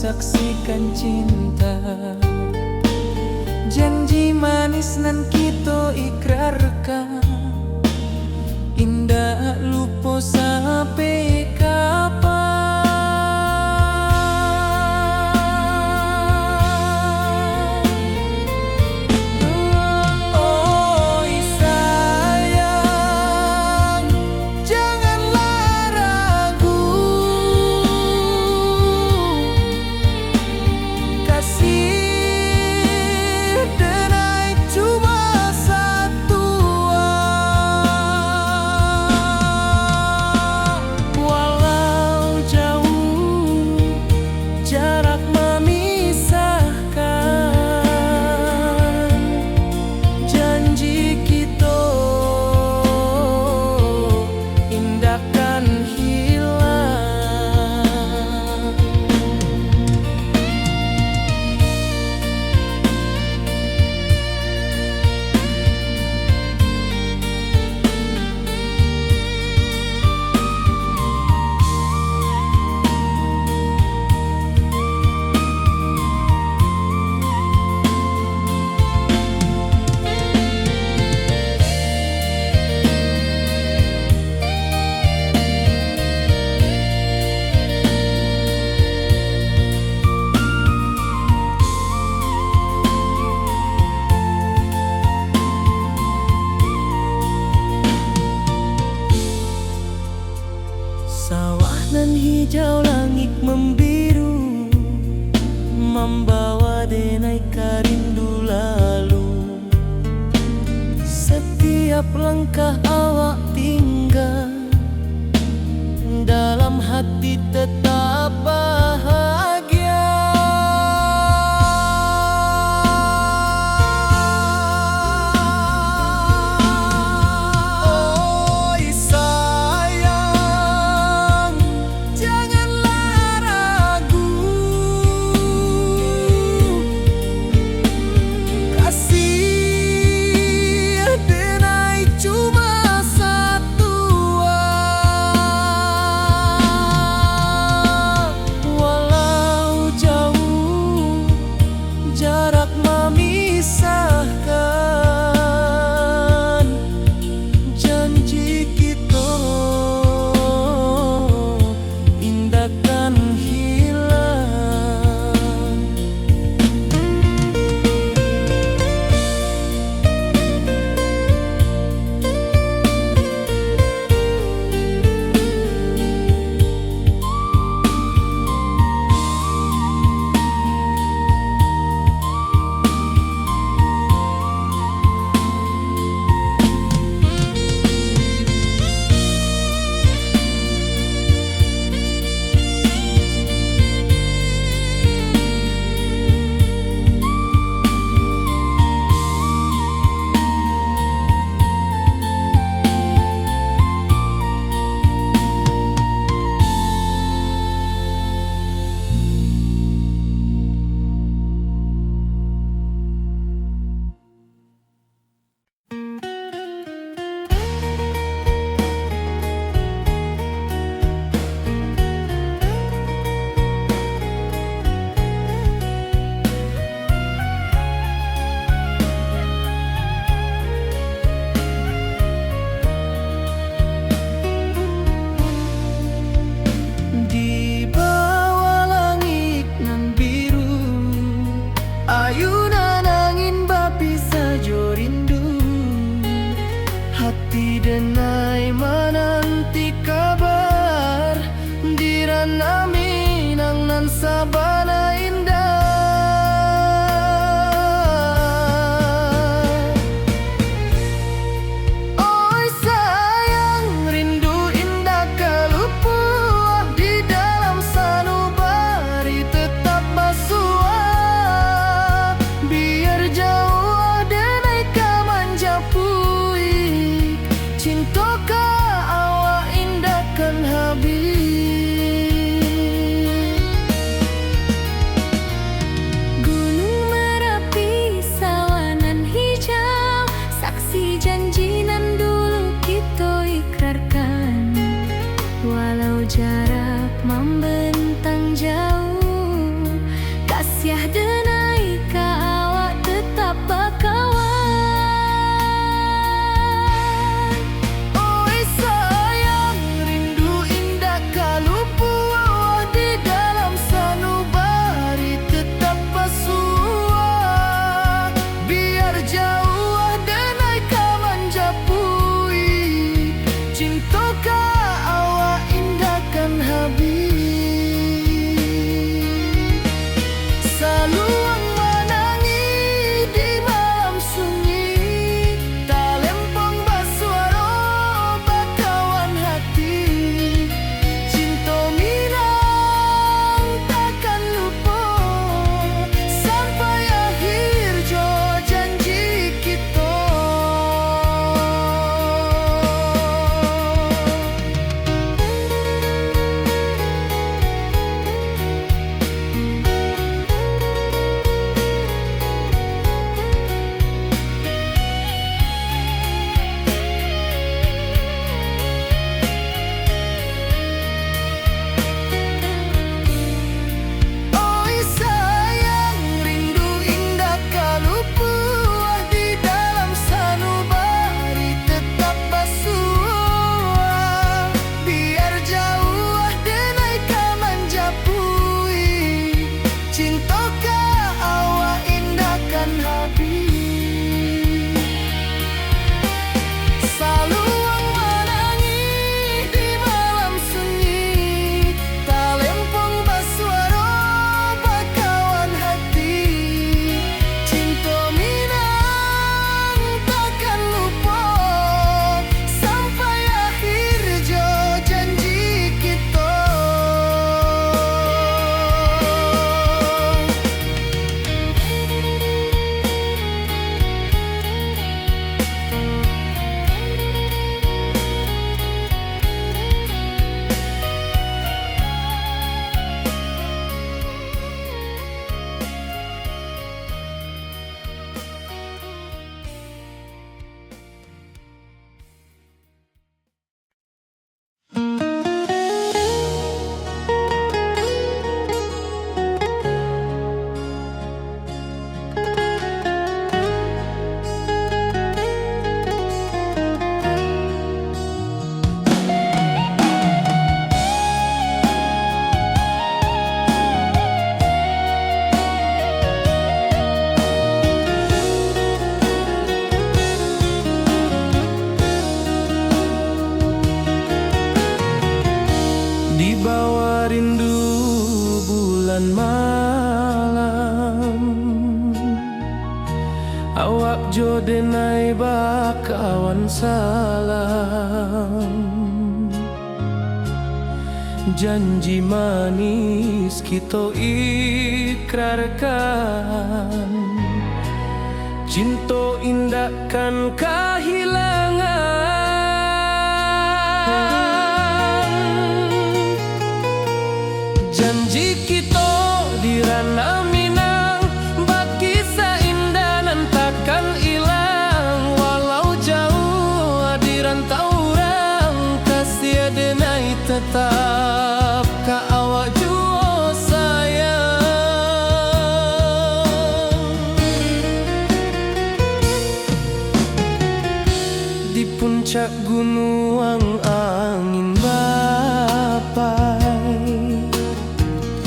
saksikan cinta. Janji manis nan kita ikrarkan, indah lupa sampai kapan. Oi sayang, janganlah ragu, kasih denai cuma satu. Walau jauh jarak memisahkan, janji kita indahkan hilang. Sawah nan hijau, langit membiru, membawa denai karindu lalu. Setiap langkah awak tinggal, dalam hati tetap bahagia. Oi sayang, janganlah ragu, kasih denai cuma satu. Walau jauh jarak memisahkan, janji kita indahkan hilang. Di bawah langit nan biru, ayunan angin bapi sajo rindu. Hati denai menanti kabar, di ranah Minang nan sabana indah. Oi sayang, rindu indah kalupua, di dalam sanubari tetap basua. Biar jauh denai ka manjapuik, cinta ka awak indahkan habis. jarak membentang jauh, bawa rindu bulan malam, awak jo denai bakawan salam. Janji manis kita ikrarkan, cinta indahkan kehilangan. Janji kita di ranah Minang, bakisah indah nan takkan hilang. Walau jauh di rantau orang, kasih denai tetap ka awak jua sayang. Di puncak gunung angin bapai,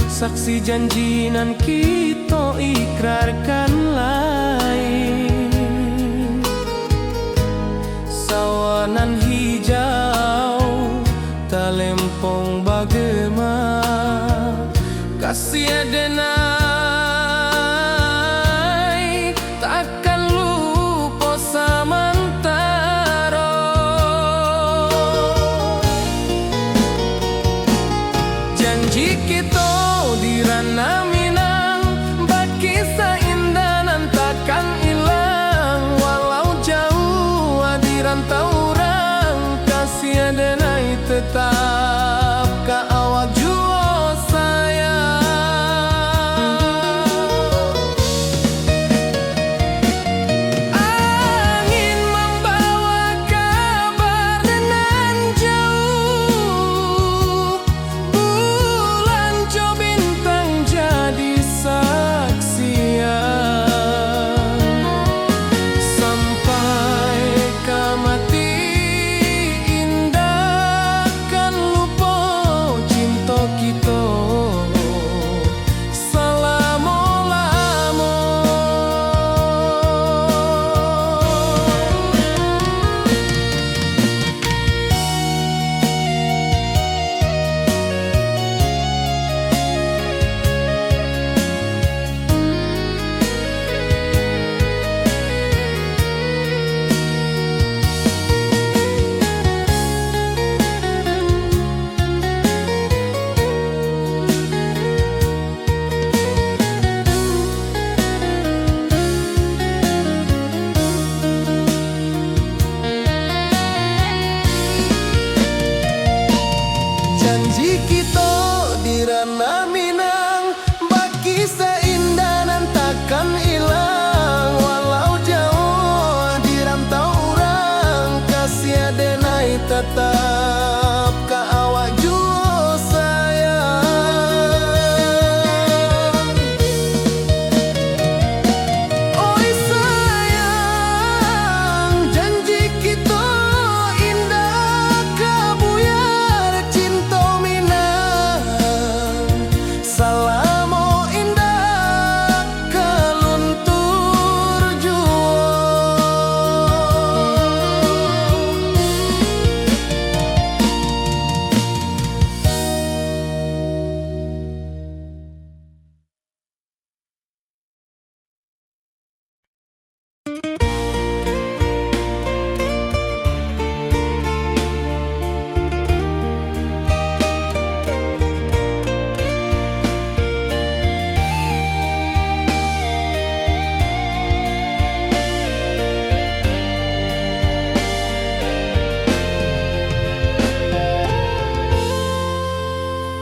saksi janji nan kita ikrarkan lain. Sawanan hijau talempong bagema, kasih denai takkan lupa samantara. Janji kita di ranah Minang, bakisah indah nan takkan hilang. Walau jauh di rantau orang, kasih denai tetap ka awak jua sayang. Angin membawa kabar nan jauh, bulan jo bintang jadi saksian. Sampai ke mati indah kan lupa cinta kita selama-lama. Janji kita di ranah Minang, bakisah indah nan takkan hilang. Walau jauh di rantau orang, kasih denai tetap ka awak jua sayang. Oi sayang, janji kita indah kabuyar cinta Minang. Salamo indah keluntur jua.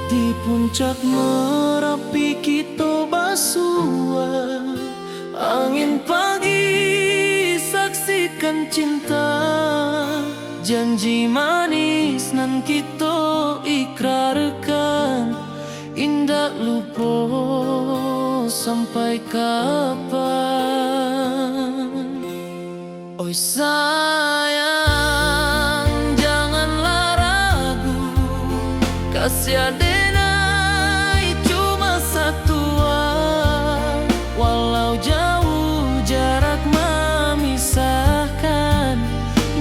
Di puncak Merapi kita basua, angin pagi saksikan cinta. Janji manis nan kita ikrarkan, indah lupa sampai kapan. Oi sayang, janganlah ragu, kasih denai cuma satu. Walau jauh jarak memisahkan,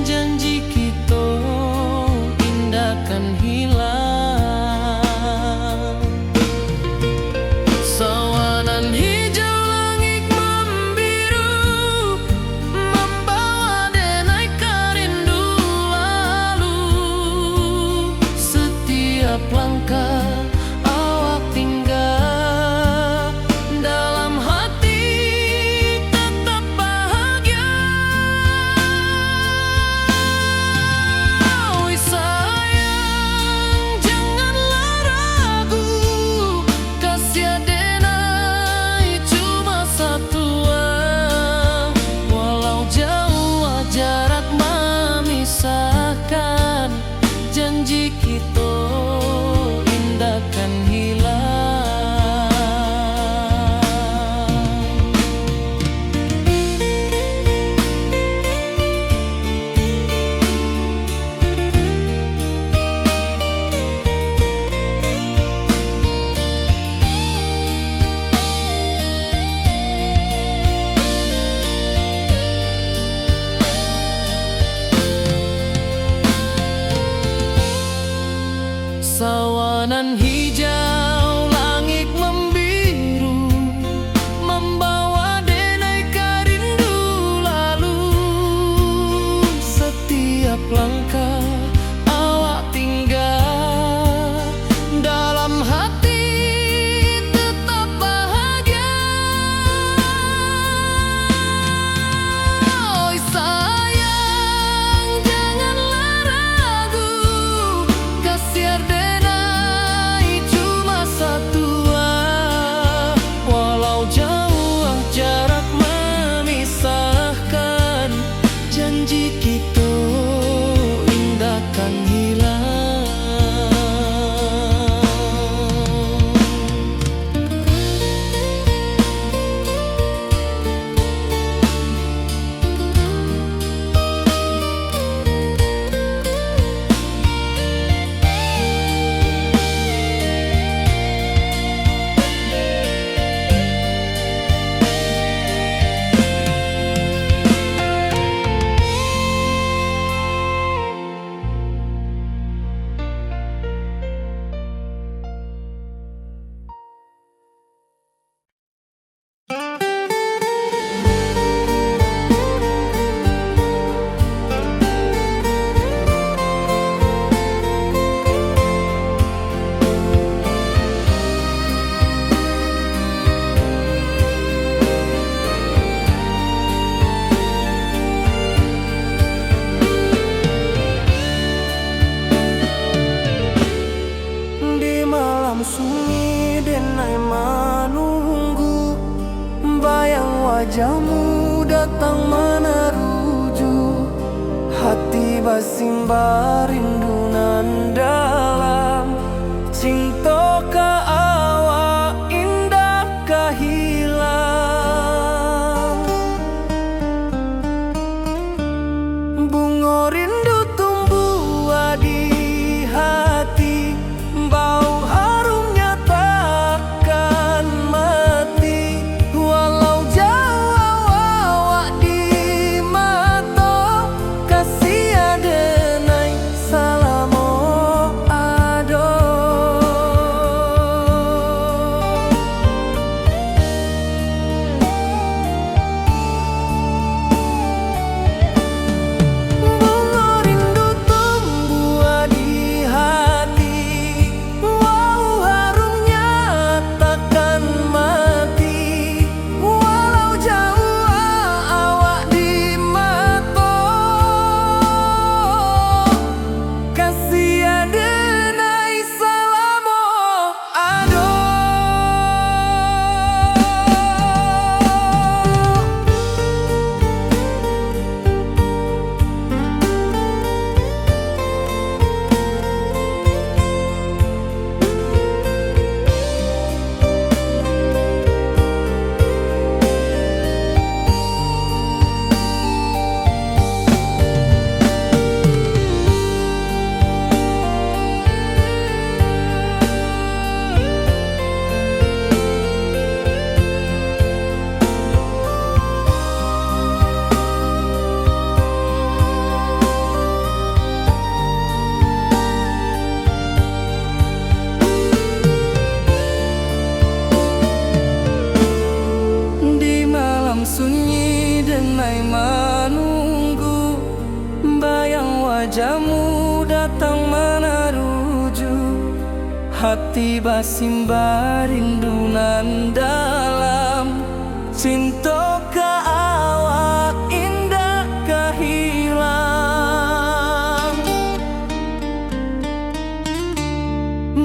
janji kita indahkan hilang. malam sunyi denai menunggu, bayang wajahmu datang meneruju. Hati basimba rindu nan dalam, cinta ka awak indah ka hilang. Bunga rindu tumbuh di hati, bau harumnya takkan mati. Walau jauh awak di mata, kasih adenai salamo ado. Bunga rindu tumbuh di hati, wow harumnya takkan mati. Walau jauh awak di mata, kasih adenai salamo ado. Di malam sunyi denai menunggu, bayang wajahmu datang meneruju. Hati basimba rindu nan dalam, cinta ka awak indah ka hilang.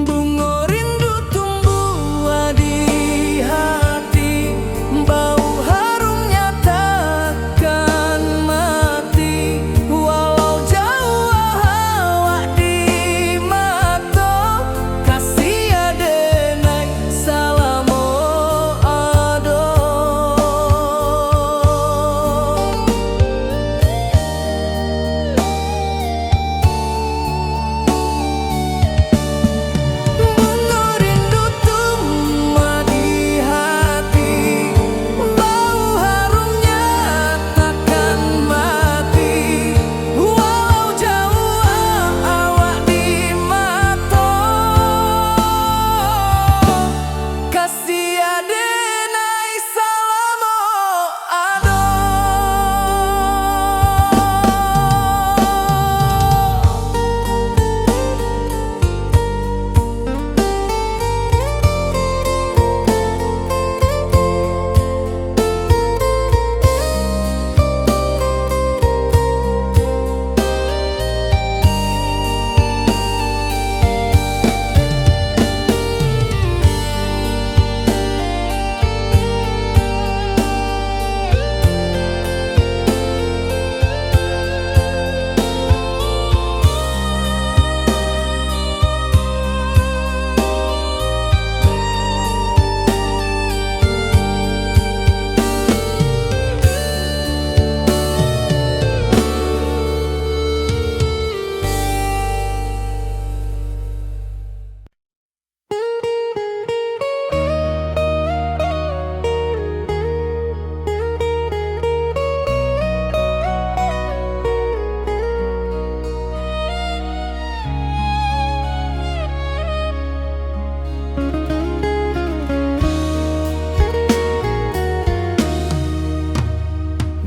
Bunga rindu tumbuh di hati, bau harumnya takkan mati. Walau jauh awak di mata, kasih adenai salamo ado. Bunga rindu tumbuh di hati, bau harumnya takkan mati. Walau jauh awak di mata, kasih adenai salamo ado.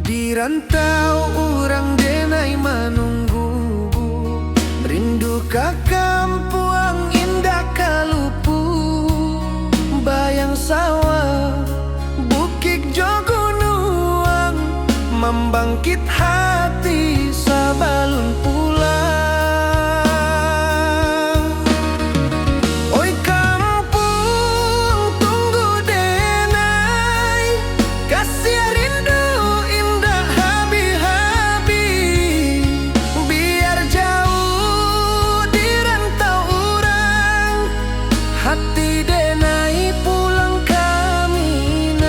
Di rantau urang denai menunggu, rindu ka kampung indah kalupu. Bayang sawah bukit jo gunung, membangkit hati sabalun pulang. Oi kamu hati denai pulang kaminan.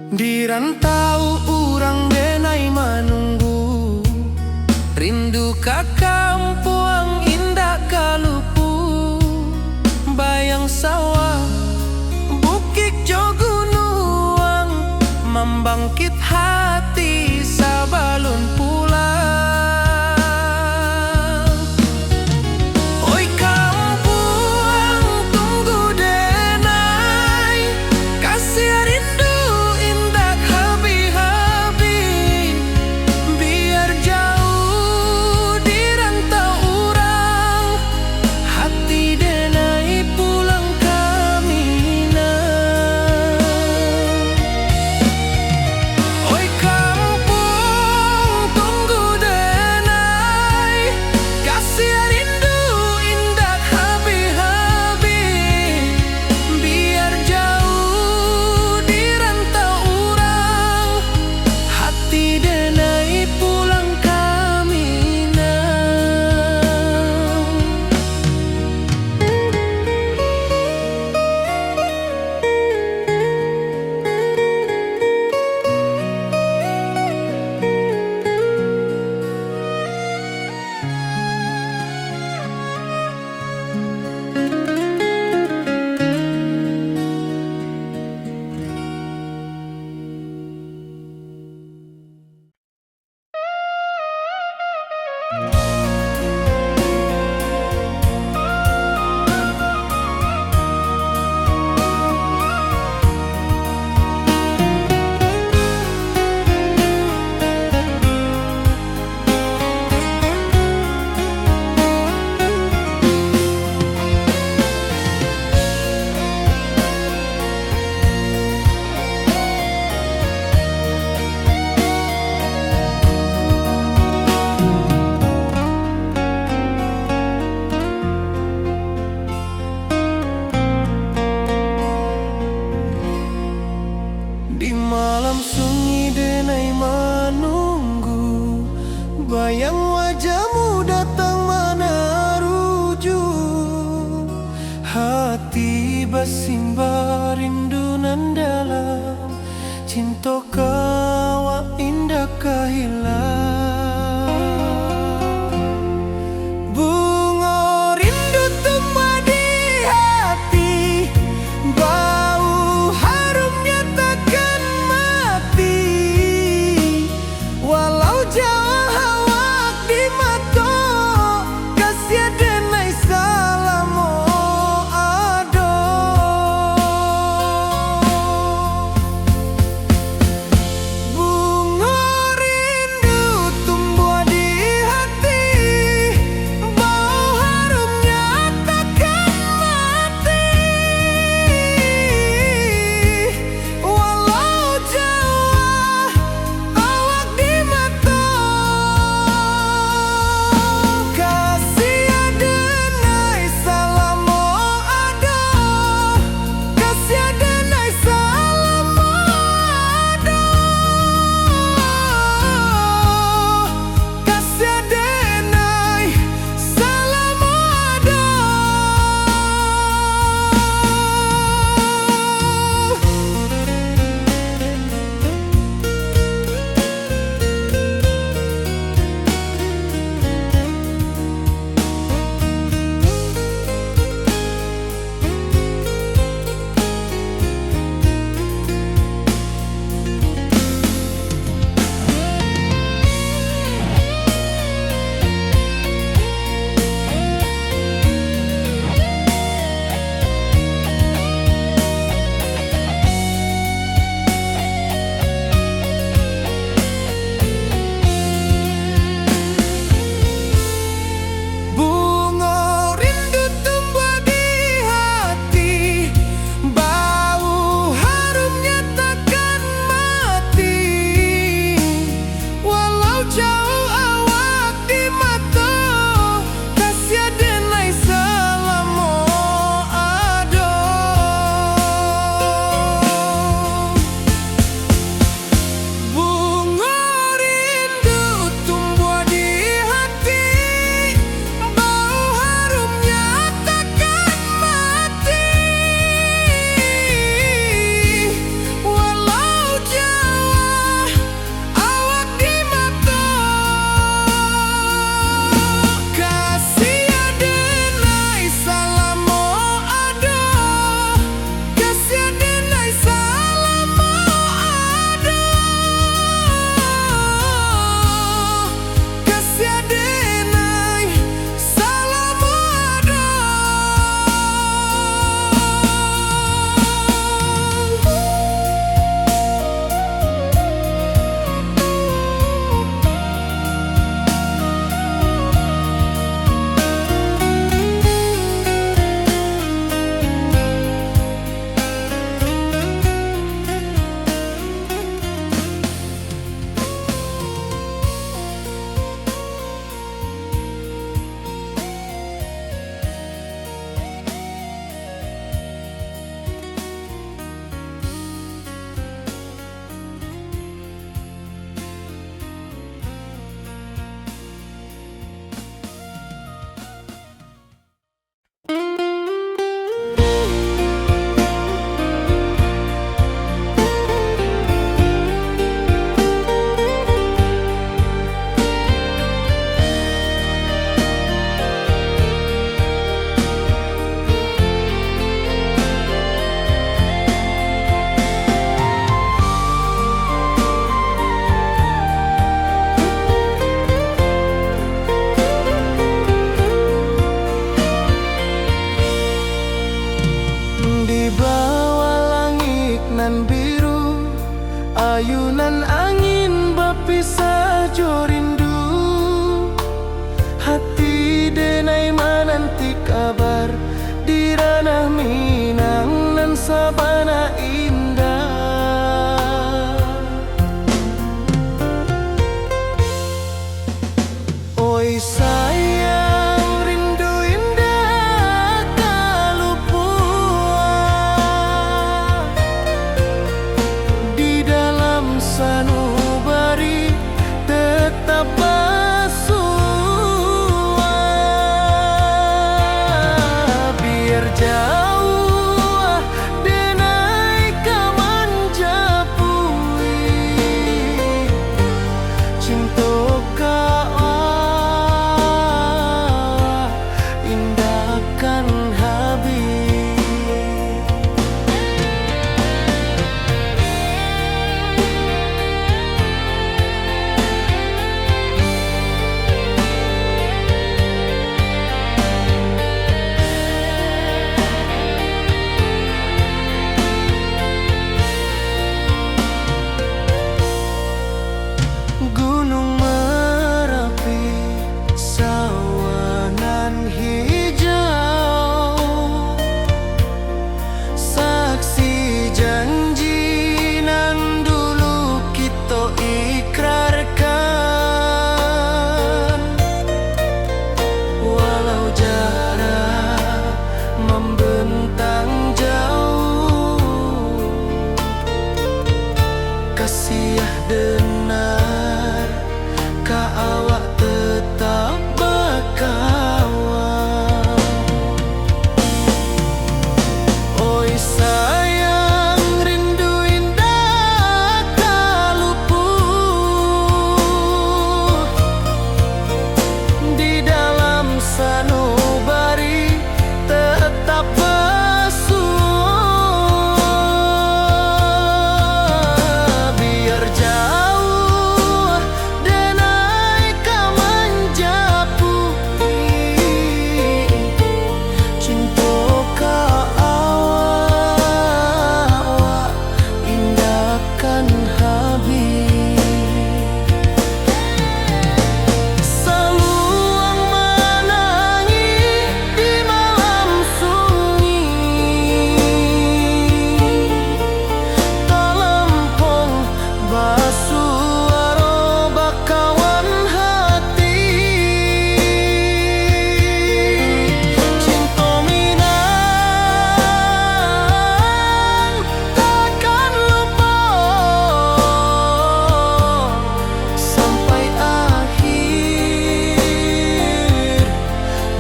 Di rantau urang denai manunggu, rindu ka kampung indah kalupu, bayang sawah bukit jo gunung, membangkit hati sabalun pulang. Oi kampung tunggu denai, kasih rindu di malam sunyi denai menunggu, bayang wajahmu datang meneruju, hati bersimba rindu nan dalam, cinta kawa indah kehilang. Bunga rindu tumbuh di hati, bau harumnya takkan mati, walau jauh hawak di mata, kasih denai salamo ado. Bunga rindu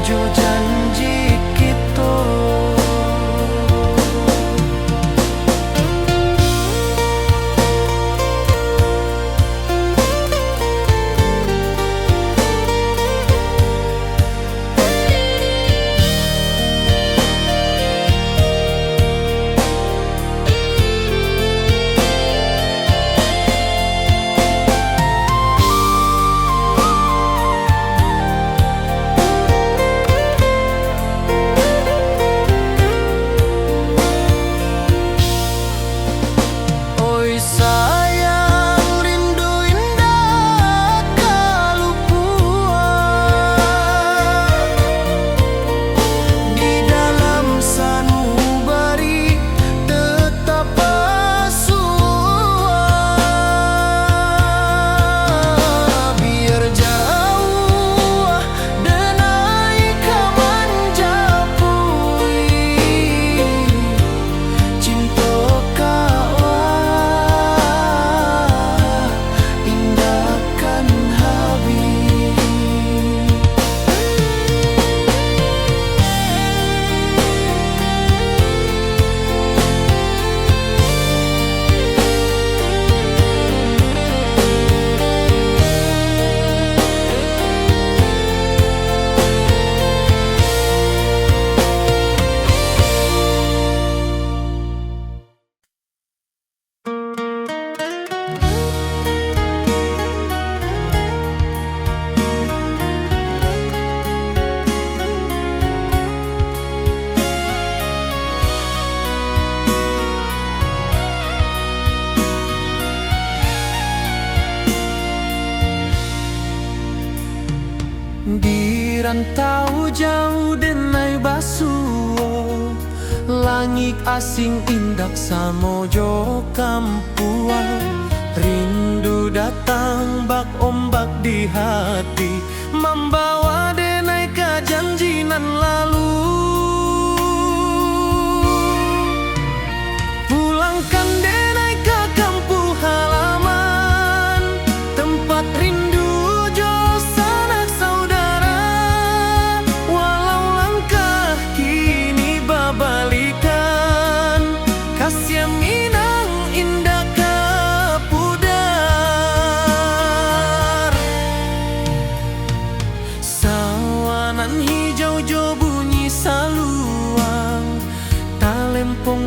jo janji kita. Sayang, rindu indah kalau puas di dalam sanubari tetap bersua. Biar jauh denai kaman japui cinta di rantau jauh denai basuo, langit asing indak samojo kampuan. Rindu datang bak ombak di hati, membawa denai ke janji nan lalu. Pulangkan denai ke kampung halaman, tempat rindu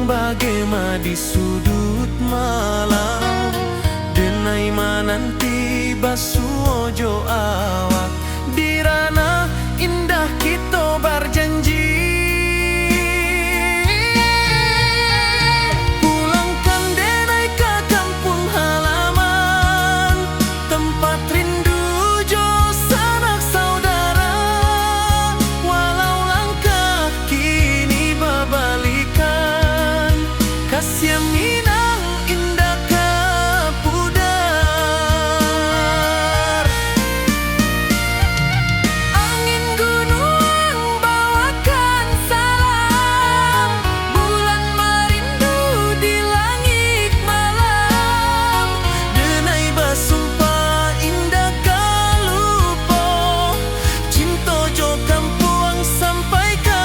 bagema di sudut malam, denai mananti basuojo awak di ranah indah kita berjanji. Pulangkan denai ke kampung halaman, tempat rindu jo sanak saudara. Walau langkah kini babalikan, kasih minang indah kapudar. Angin gunung bawakan salam, bulan merindu di langit malam. Denai basumpah indah kalupo, cinta jo kampuang sampai katua.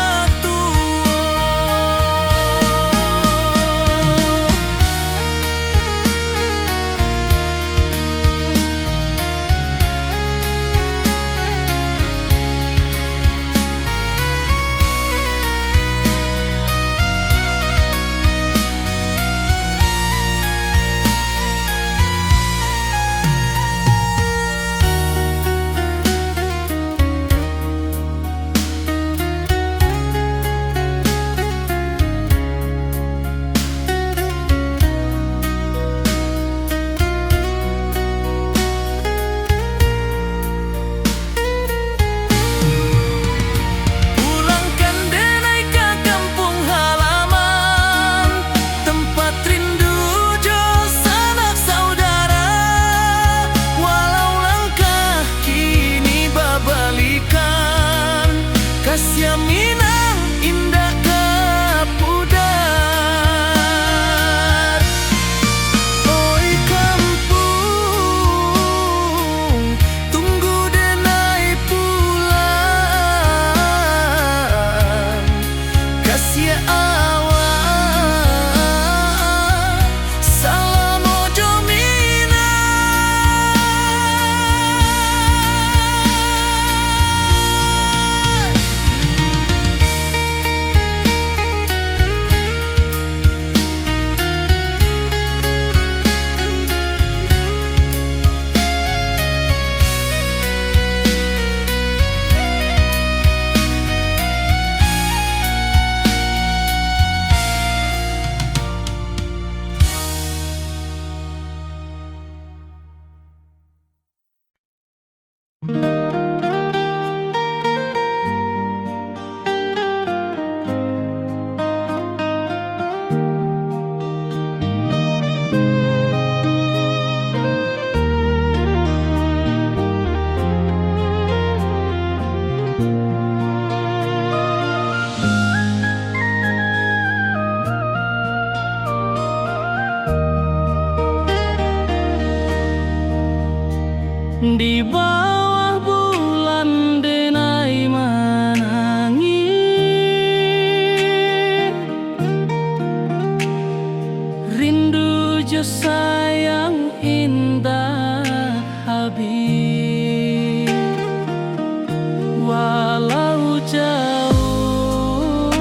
jauh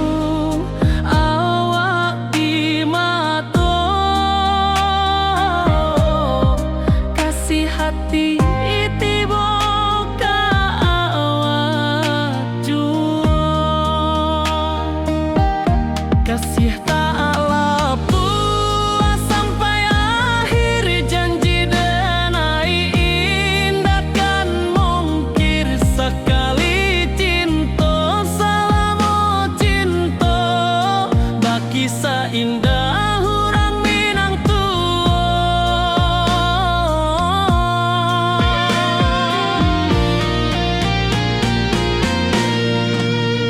awak di mata, kasih hati tiba ka awak jua, kasih tak lepas sampai akhir janji denai indah kan mungkir sekali cinta selama cinta baki seindah hurang Minang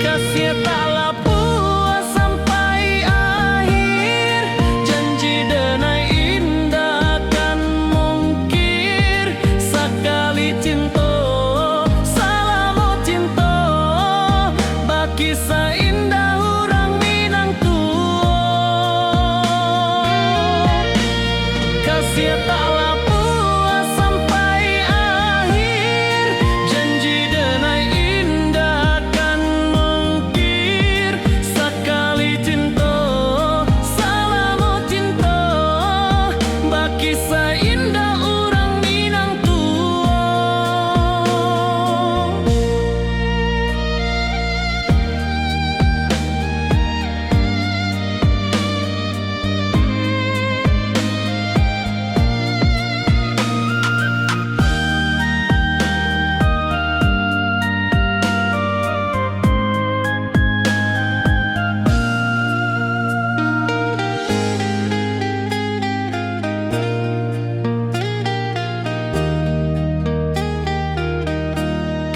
kasih taklah puas sampai akhir janji denai indah kan mungkir sekali cinta selama cinta baki seindah hurang Minang kasih taklah puas sampai akhir janji denai indah kan mungkir sekali cinta selama cinta baki seindah urang Minang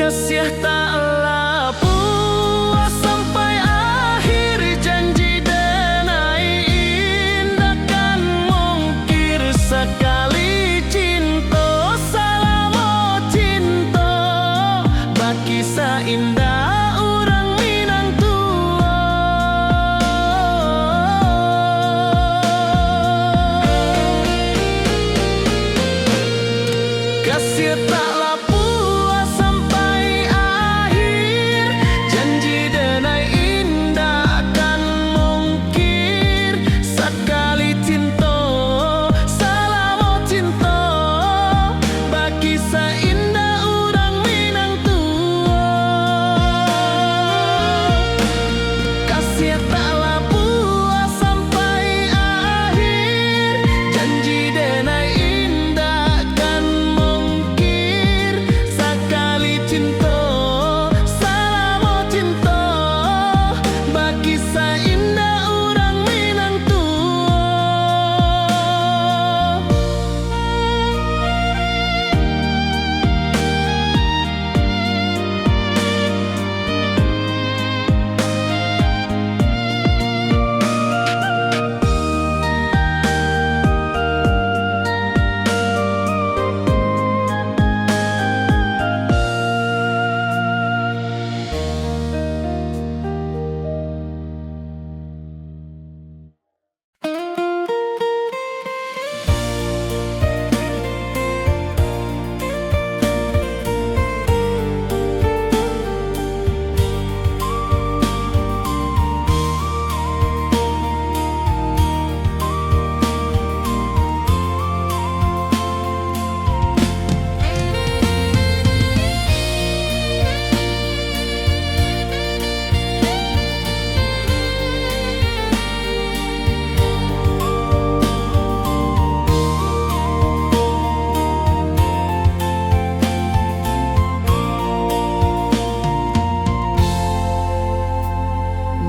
kasih taklah puas sampai akhir janji denai indah kan mungkir sekali cinta selama cinta baki seindah urang Minang kasih taklah puas sampai akhir janji denai indah kan mungkir sekali cinta selama cinta baki seindah urang Minang kasih taklah puas sampai akhir janji denai indah kan mungkir sekali cinta selama cinta baki seindah urang Minang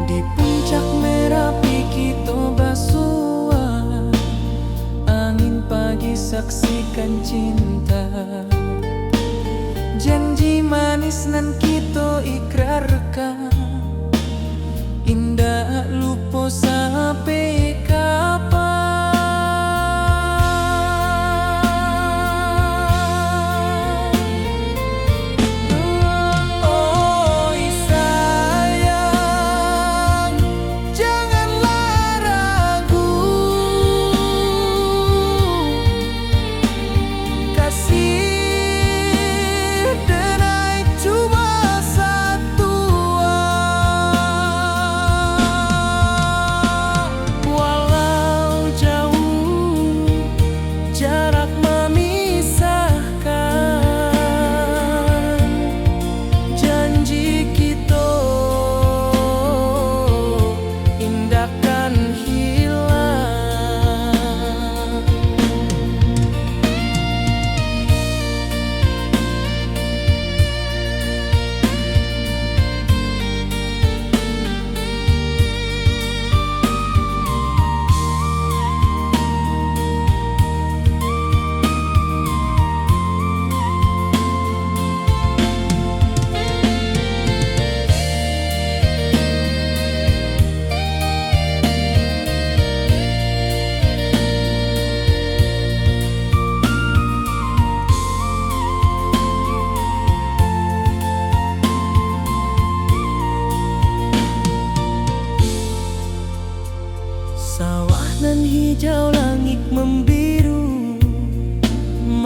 di puncak Merapi kita basua angin pagi saksikan cinta janji manis nan kita ikrarkan indah lupa sampai kapan. Oi sayang, janganlah ragu, kasih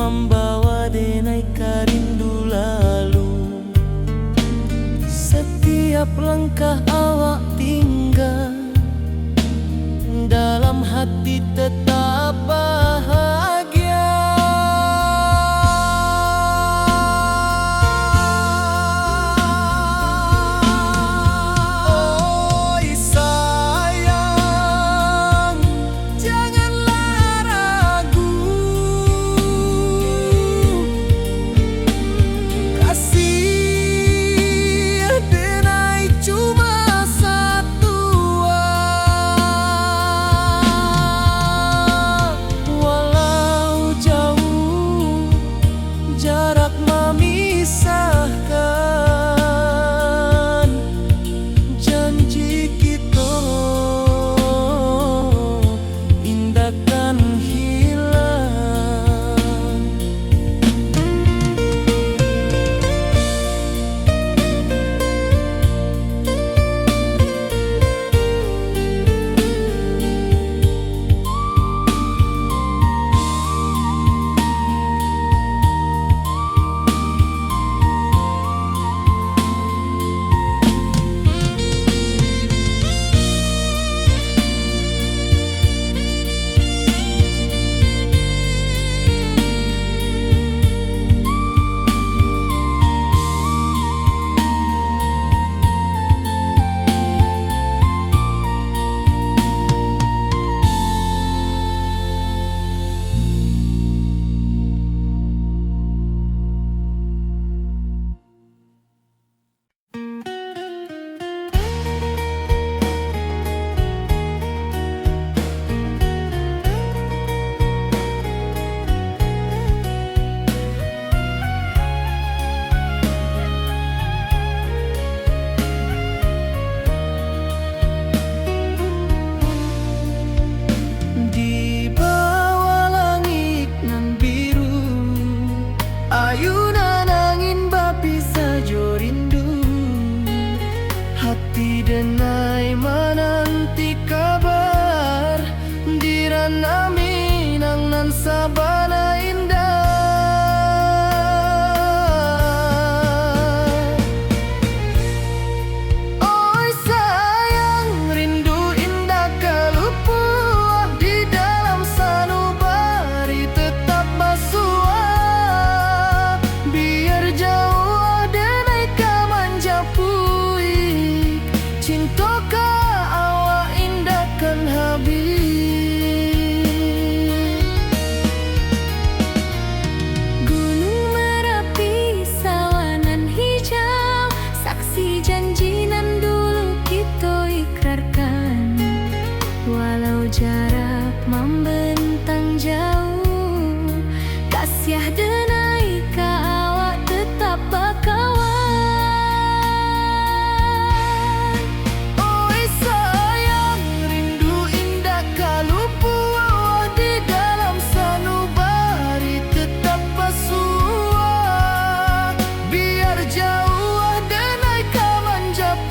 membawa denai rindu lalu. Setiap langkah awak tinggal, dalam hati tetap bahagia. Oi sayang, janganlah ragu, kasih denai cuma satu. Walau jauh jarak memisahkan, janji kita indahkan hilang. Di bawah langit nan biru, ayunan angin bapisa jo rindu. Hati denai menanti kabar, di ranah Minang nan sabana indah. Oi sayang, rindu indah kalupua, di dalam sanubari tetap basua. Biar jauh denai ka manjapui, cinta ka awak indahkan habis. Gunung Merapi sawanan hijau, saksi janji nan dulu kita ikrarkan. Walau jarak membentang jauh, kasih denai ka awak tetap bakawan. Oi sayang, rindu indah kalupua, di dalam sanubari tetap basua. Biar jauh denai ka manjapui,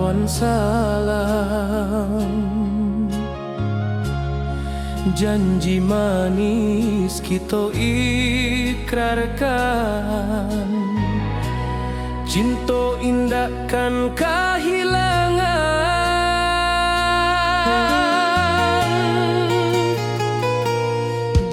kawan salam. Janji manis kita ikrarkan, cinta indahkan kehilangan.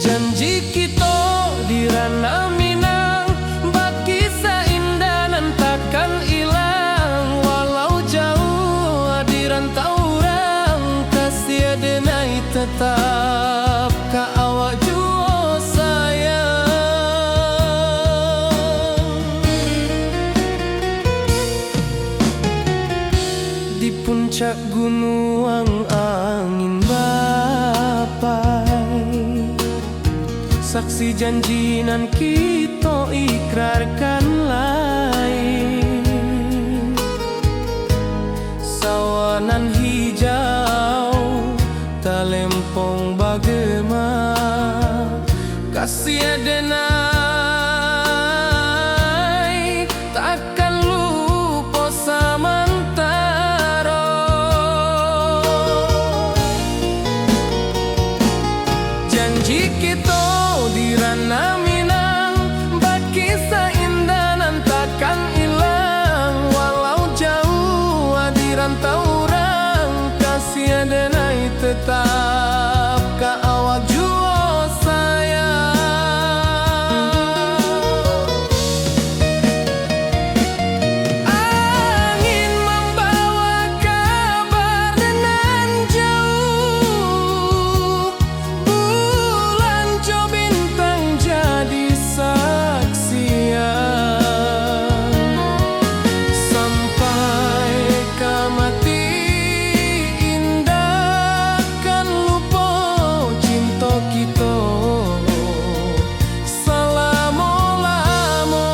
Janji kita di ranah Minang, bagi seindah nan takkan hilang. Walau jauh di rantau orang, kasih denai tetap ka awak jua sayang. Di puncak gunung angin bapai, saksi janji nan kita ikrarkan lain. Sawanan hijau talempong bagema, kasih denai takkan lupa samantara. Janji kita di ranah Minang, bagi seindah nan takkan hilang. Walau jauh di rantau orang, kasih denai tetap ka awak jua sayang. Angin membawa kabar nan jauh, bulan jo bintang jadi saksian. Sampai ke mati indahkan lupa cinta kita selama-lama.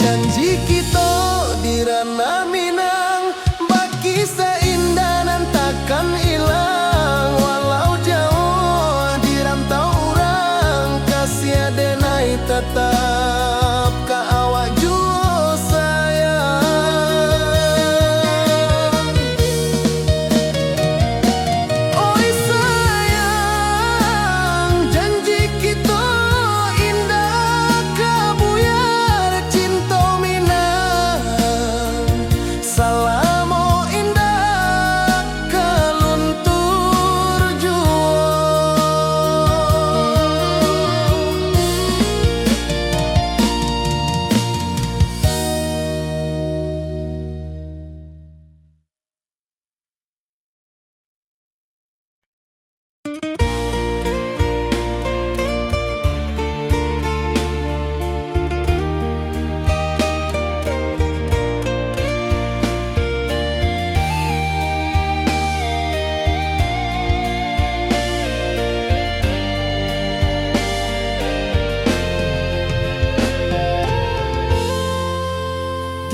Janji kita di ranah Minang, bagi seindah nan takkan hilang. Walau jauh di rantau orang, kasih denai tetap ka awak jua sayang. Oi sayang, janji kita indah kabuyar cinta Minang. Salamo indah keluntur jua.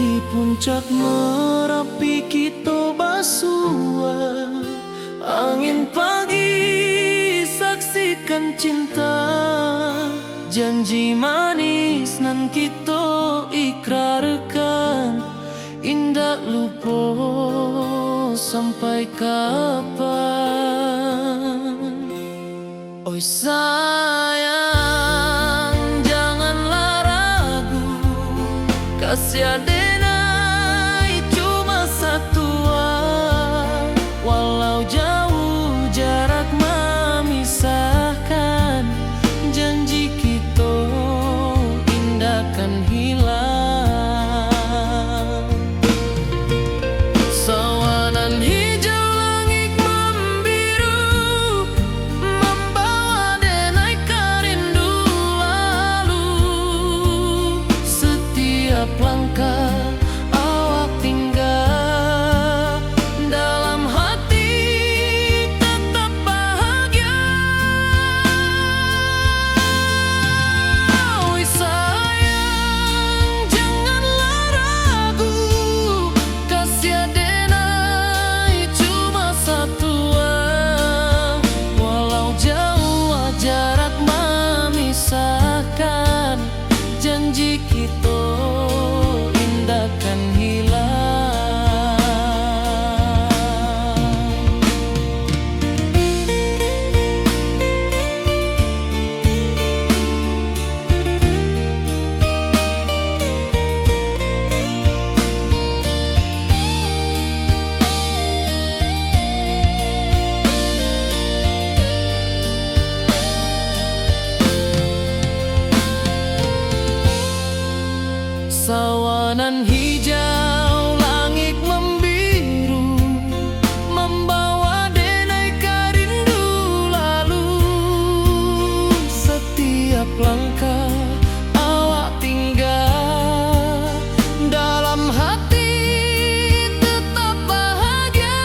Di puncak Merapi kita basua, angin pagi saksikan cinta. Janji manis nan kita ikrarkan, indah lupa sampai kapan. Oi sayang, janganlah ragu, kasih denai cuma satu. Walau jauh jarak memisahkan, janji kita indahkan hilang. Sawanan hijau langit membiru, membawa denai karin Taman hijau, langit membiru, membawa denai rindu lalu. Setiap langkah awak tinggal, dalam hati tetap bahagia.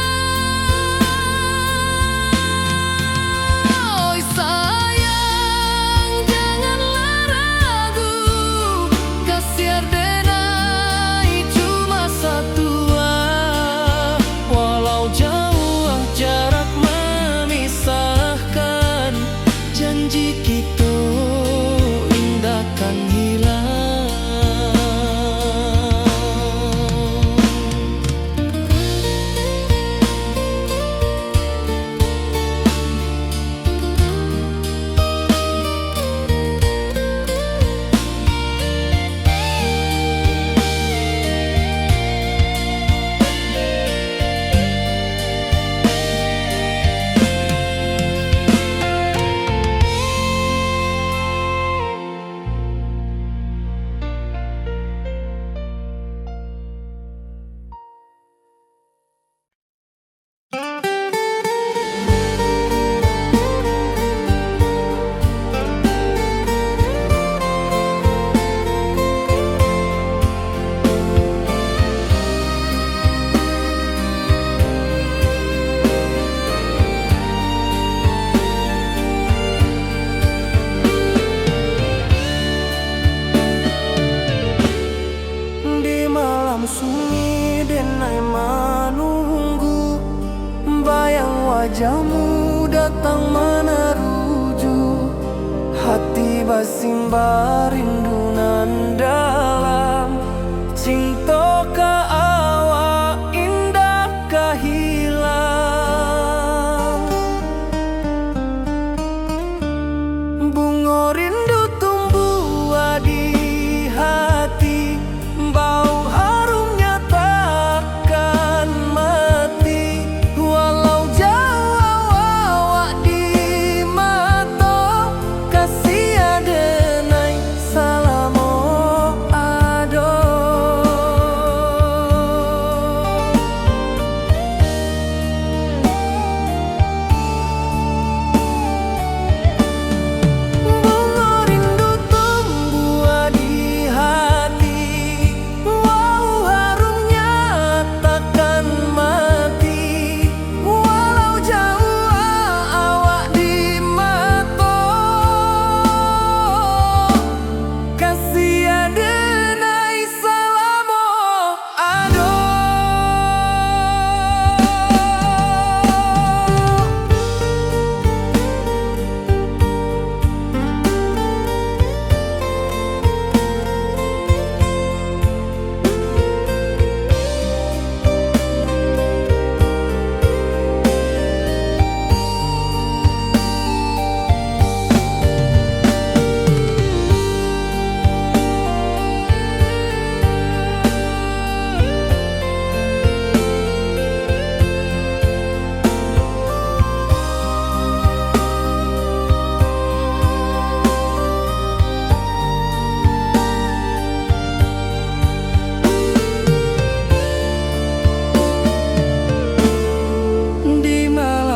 Oi sayang, janganlah ragu, kasih denai cuma satu. Walau jauh jarak memisahkan, janji kita indahkan hilang. Sunyi denai menunggu, bayang wajahmu datang meneruju. Hati bersimbar rindu nan dalam, cinta ke awak indah kehilang. Bunga rindu tumbuh di hati, bau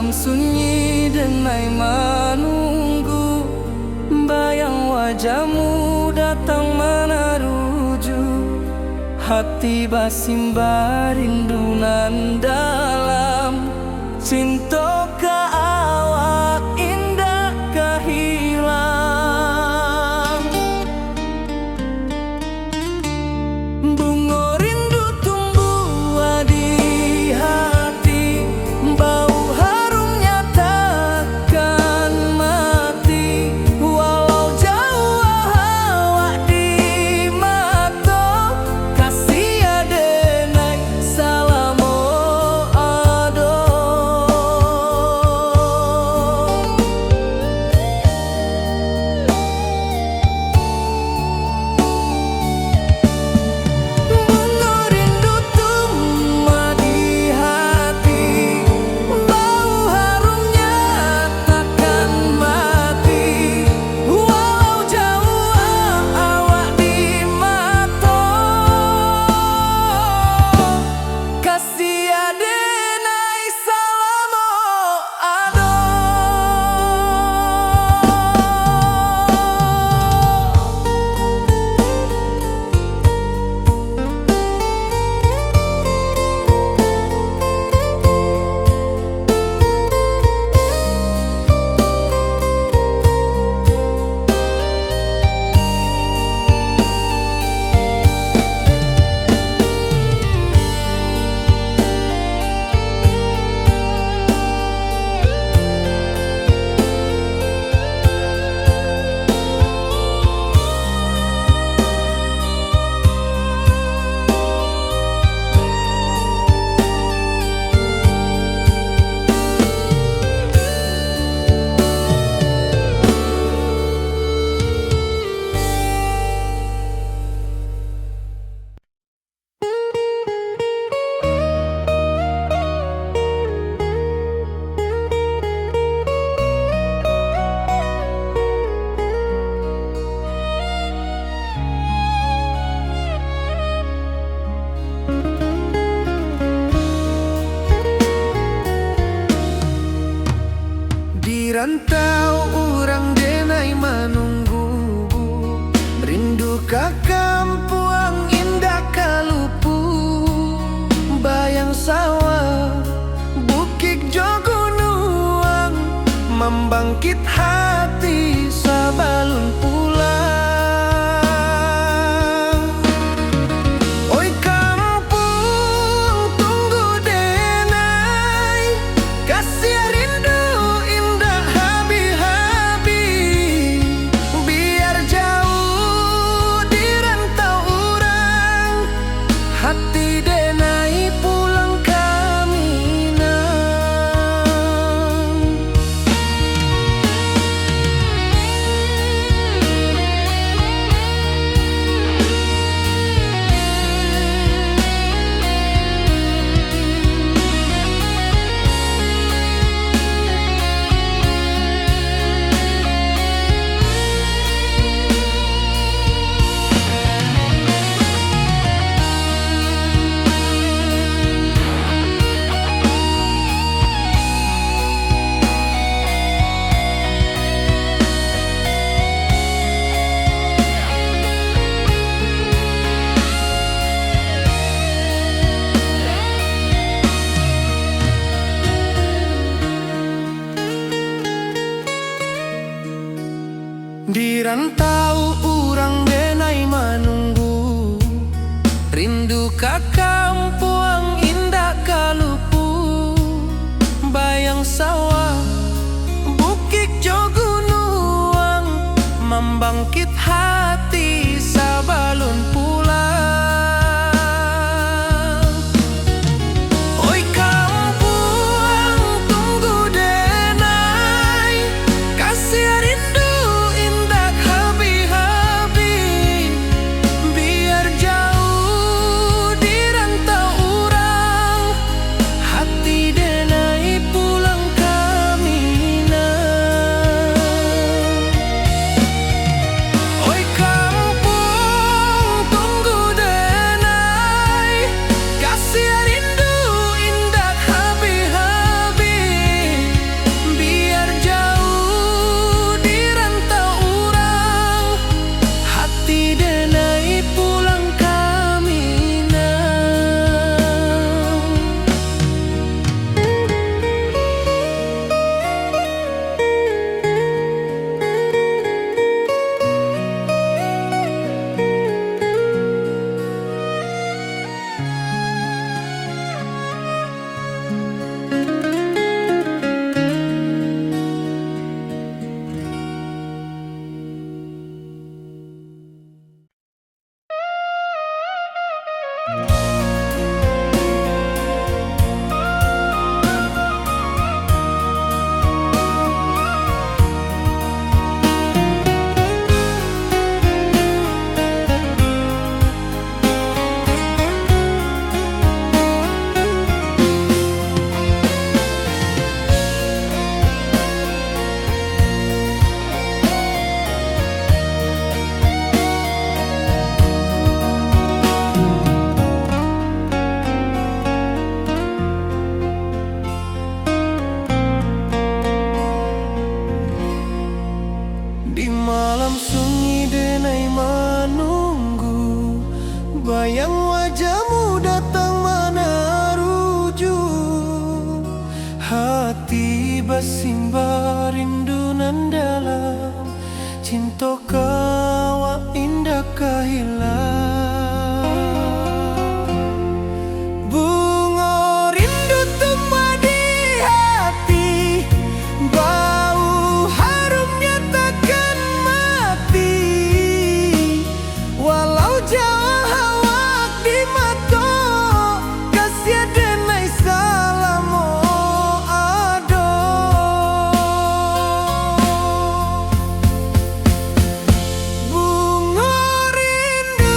sunyi denai menunggu, bayang wajahmu datang meneruju. Hati bersimbar rindu nan dalam, cinta ke awak indah kehilang. Bunga rindu tumbuh di hati, bau membangkit hati sabalun pulang. Oi kampung tunggu denai, kasih rindu indah habi-habi. Biar jauh di rantau orang, hati denai pulang kami nang. Di rantau urang denai manunggu, rindu ka kampung indah kalupu. Bayang sawah bukit jo gunung, membangkit hati sabalun pulang. Oi kampung tunggu denai, kasih rindu indah habi-habi. Biar jauh di rantau urang, hati denai pulang kami nang. Oi kampung tunggu denai, kasih rindu indah habi-habi. Biar jauh di rantau urang, hati denai pulang kami nang. Di malam sunyi denai menunggu, bayang wajahmu datang mana rujuk. Hati bersimbar rindu nan dalam, cinta kawa indah kahilang. Bunga rindu tumbuh di hati, bau harumnya takkan mati. Walau jauh hawak di mata, kasih denai salamo ado. Bunga rindu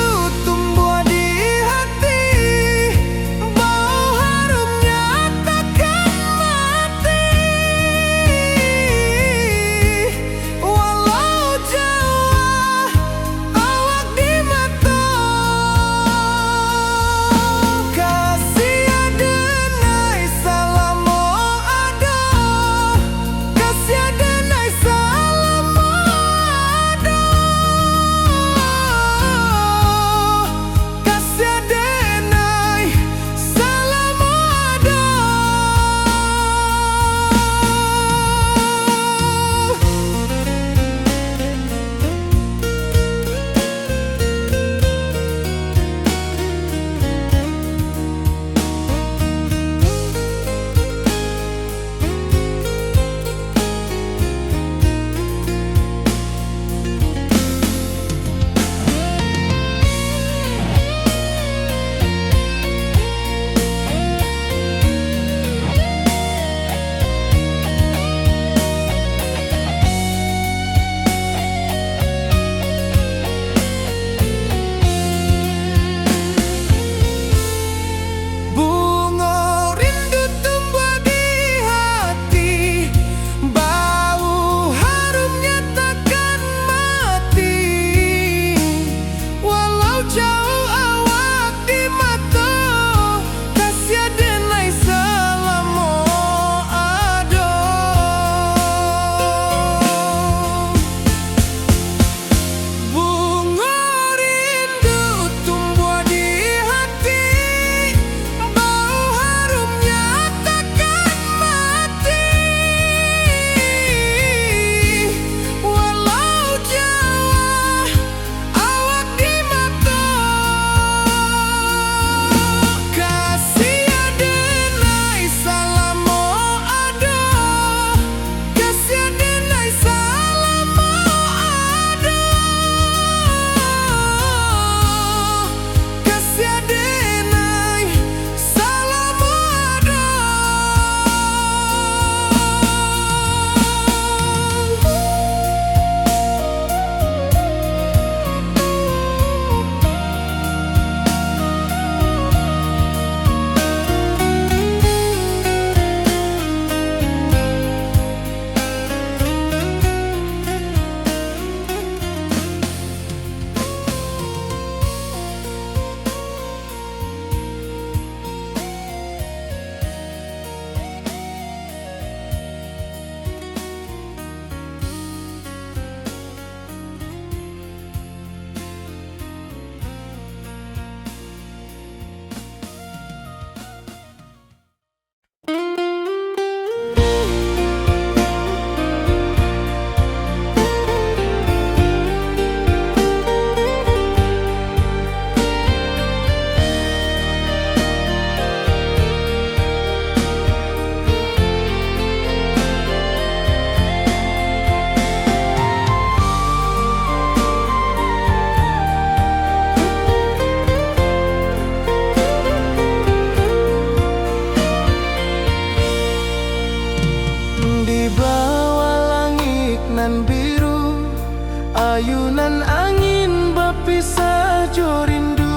ayunan angin berpisah jo rindu.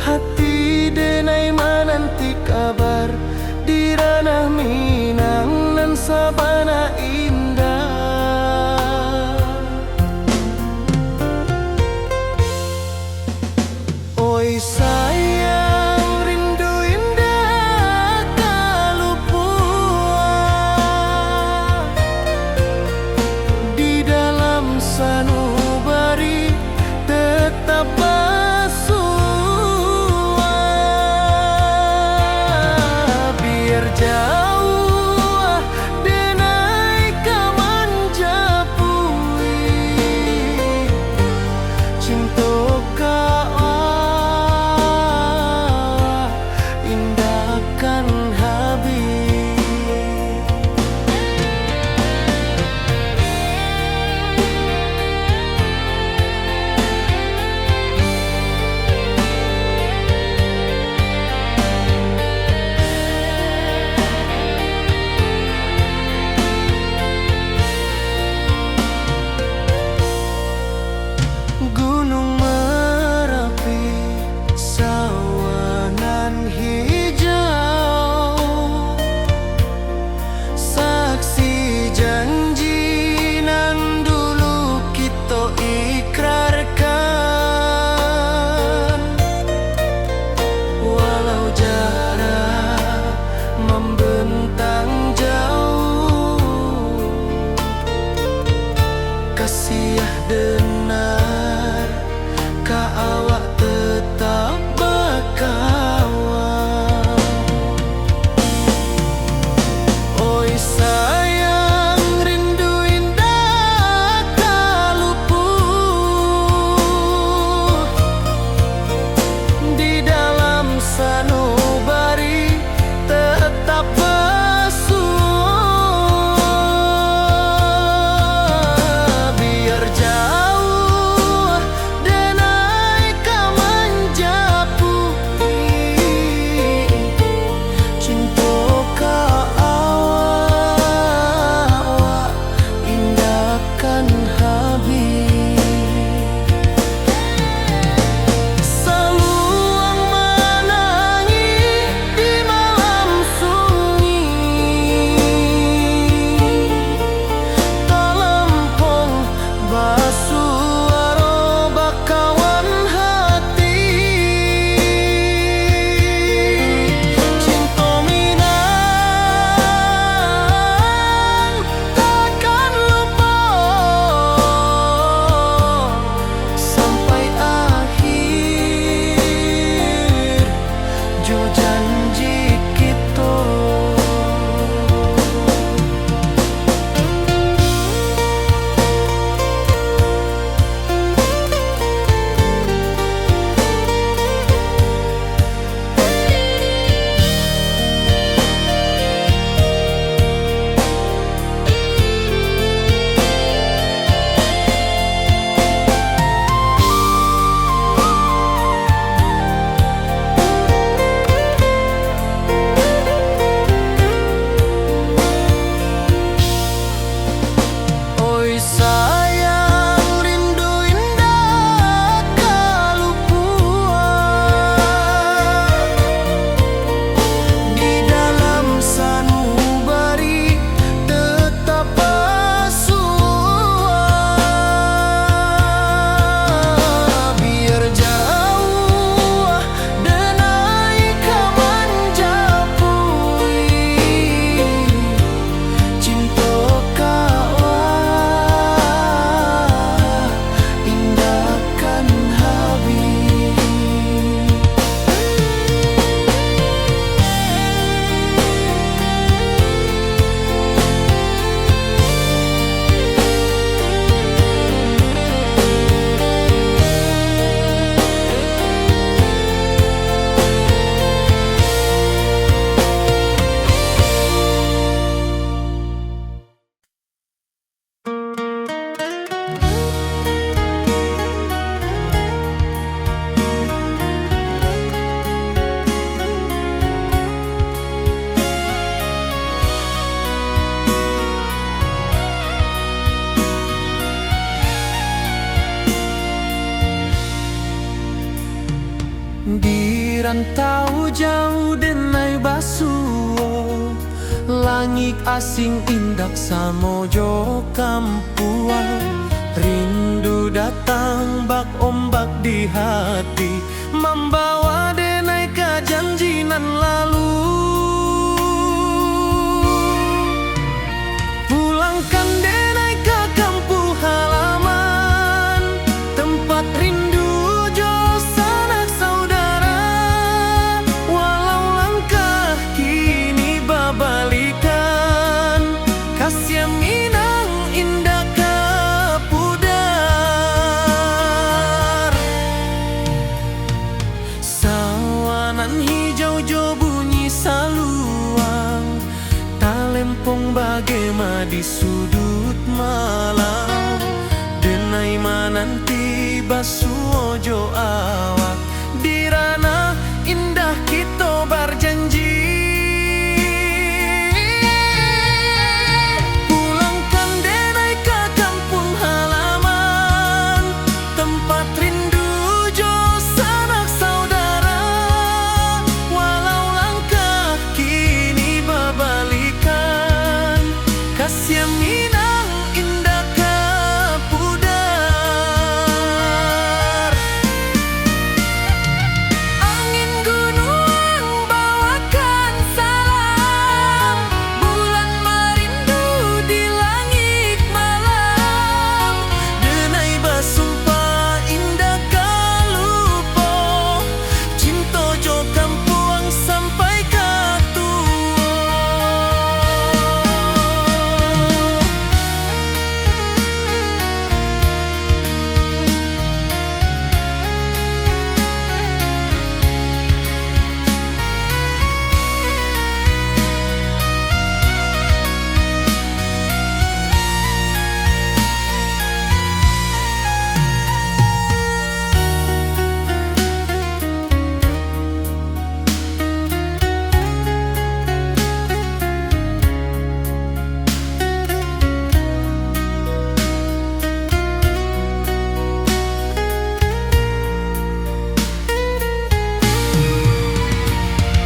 Hati denai menanti kabar di ranah Minang nan sabana indah. Oi sayang, rindu indah kalupua di dalam sanubari tetap bersua. Biar jauh denai kamanjapui cinta indahkan habis. Gunung Merapi, sawanan hijau, saksi janji nan dulu kita ikrarkan. Walau jarak membentang jauh, kasih denar ka awak tetap berkawan. Oi sayang, rindu indah kaluput di dalam sanubari tetap bersua. Biar jauh denai kaman Rantau jauh denai basuo, langit asing indak samojo kampua. Rindu datang bak ombak di hati, membawa denai ke janji nan lalu. Pulangkan denai ke kampung halaman, tempat rindu jo sanak saudara. Walau langkah kini babalikan, kasih minang indah ke pudar. Sawanan hijau jo bunyi saluang, talempong bagema di sudut malam. Denai mananti basuo jo awak, di ranah indah kita berjanji. Pulangkan denai ke kampung halaman, tempat rindu jo sanak saudara. Walau langkah kini babalikan, kasih minang indah ke pudar. Angin gunung bawakan salam, bulan merindu di langit malam. Denai basumpah indah kalupo, cinta jo kampuang sampai ke tua.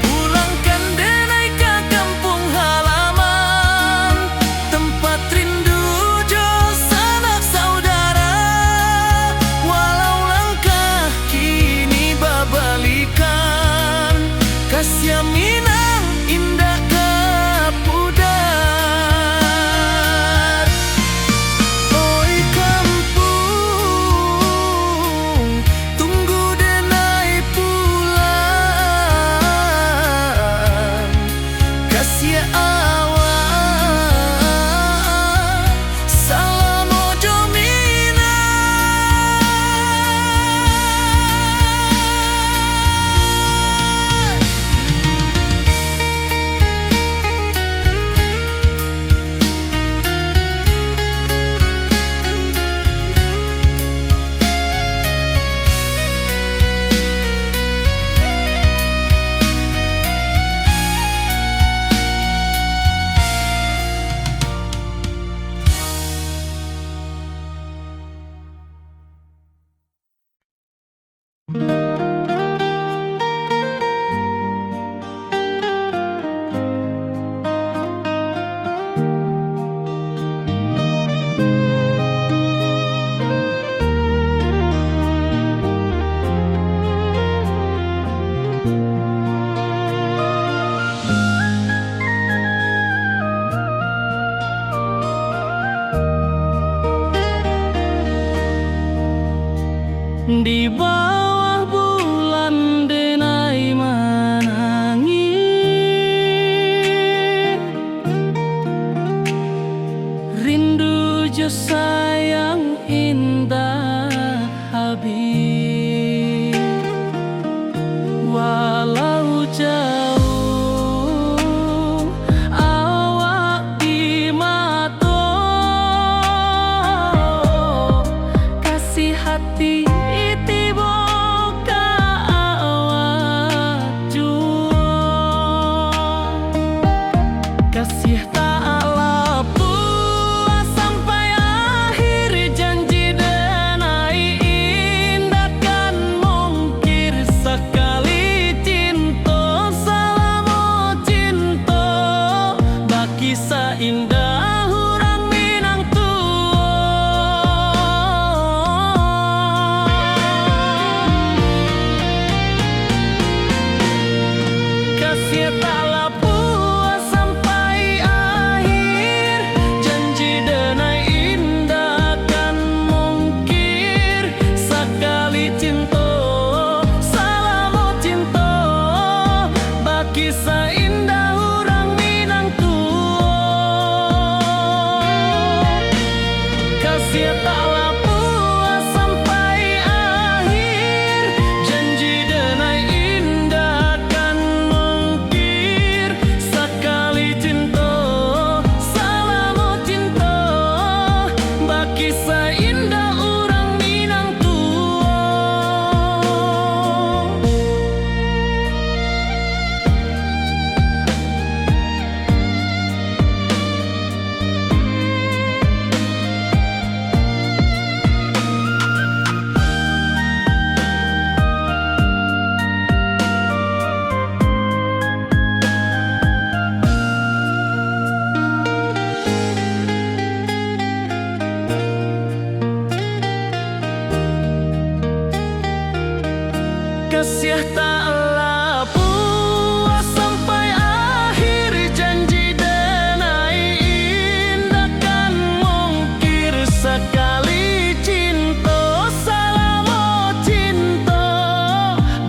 Pulangkan denai ke kampung halaman, tempat rindu jo sanak saudara. Walau langkah kini babalikan, kasih minang indah ke pudar. Oi kampung, tunggu denai pulang. Kasih awak, salam ojo minang. Di bawah bulan denai menangi, rindu jo sayang indah habis. Walau jauh awak di mata, kasih hati kasih tak puas sampai akhir janji denai indahkan mungkir sekali. Kasih taklah puas sampai akhir, janji denai indahkan mungkir. Sekali cinta salamo cinta,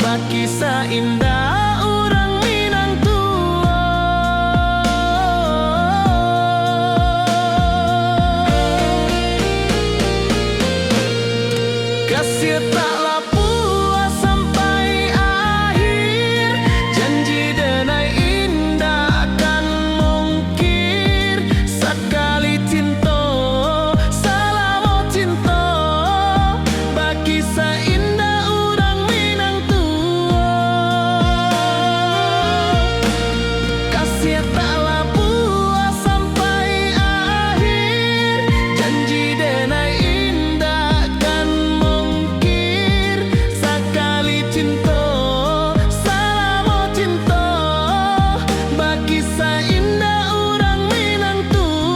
baki indah orang Minang tua. Kasih taklah puas sampai akhir, janji denai indahkan mungkir. Sekali cinta salamo cinta, baki indah orang Minang tua. Kasih taklah puas sampai akhir, janji denai indahkan mungkir. Sekali cinta salamo cinta, baki indah orang Minang tua.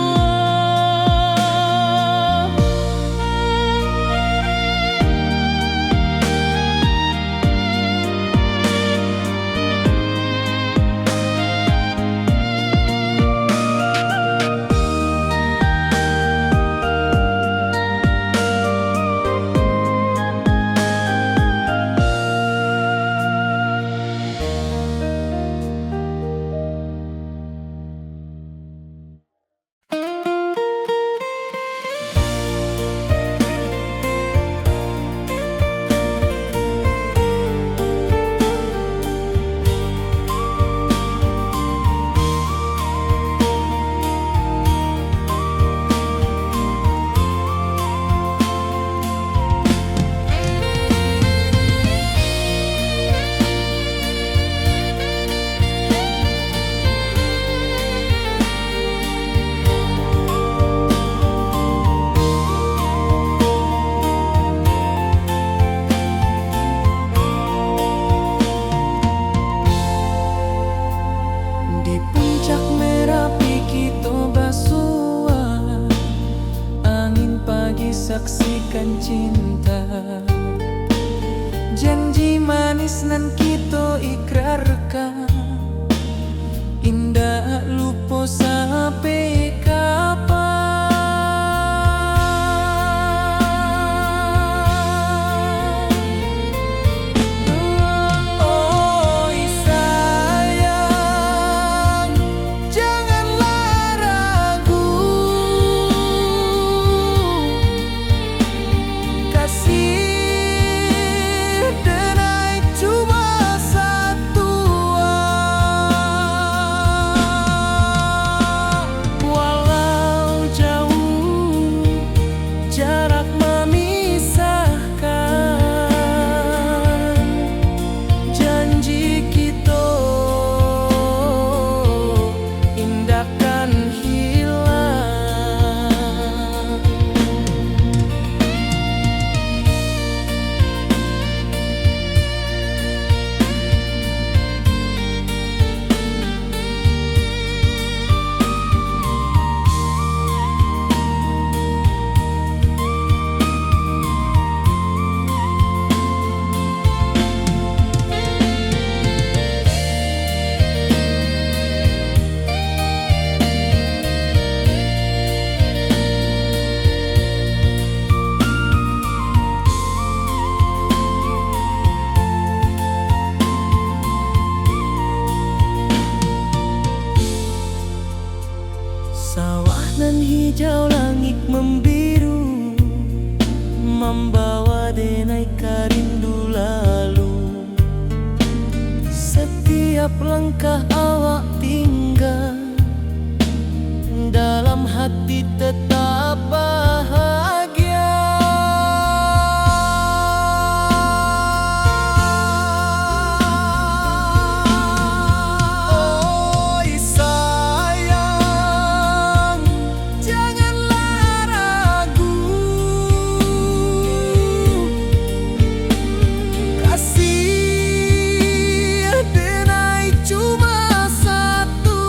Di puncak Merapi kita basua, angin pagi saksikan cinta. Janji manis nan kita ikrarkan, indah lupa sampai kapan. Oi sayang, janganlah ragu, kasih denai cuma satu. Walau jauh jarak memisahkan, janji kita indahkan hilang. Sawah nan hijau, langit membiru, membawa denai karindu lalu. Setiap langkah awak tinggal, dalam hati tetap bahagia. Oi sayang, janganlah ragu, kasih denai cuma satu.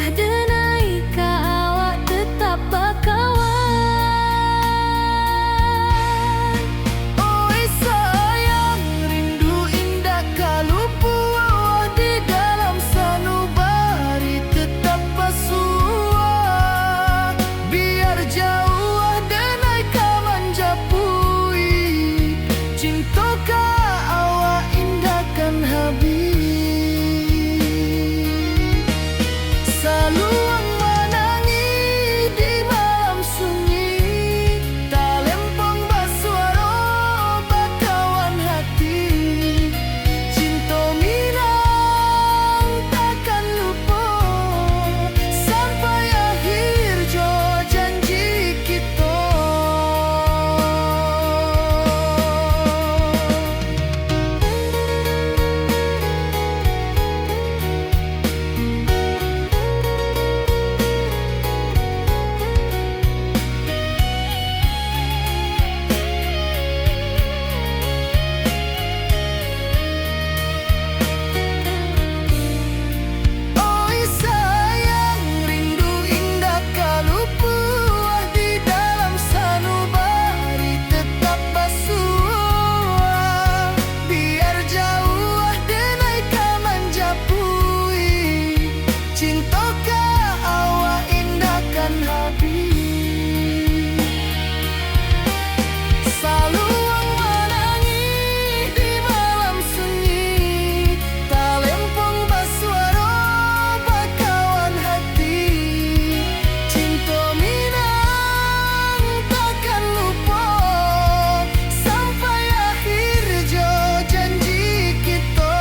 denai ka awak tetap bakawan. Oi sayang, rindu indah kalau puah di dalam sanubari tetap bersua. Biar jauh denai ka manjapui, cinta ka awak indahkan habis. Saluang menangi di malam sunyi, talempong basuara bakawan hati. Cinta minang takkan lupa sampai akhir jo janji kita. Oi sayang, rindu indah kalau puah di dalam sanubari tetap bersua. Biar jauh denai ka manjapui, cinta ka awak indahkan habis. Saluang menangi di malam sunyi, talempong basuara bakawan hati. Cinta minang takkan lupa sampai akhir jo janji kita.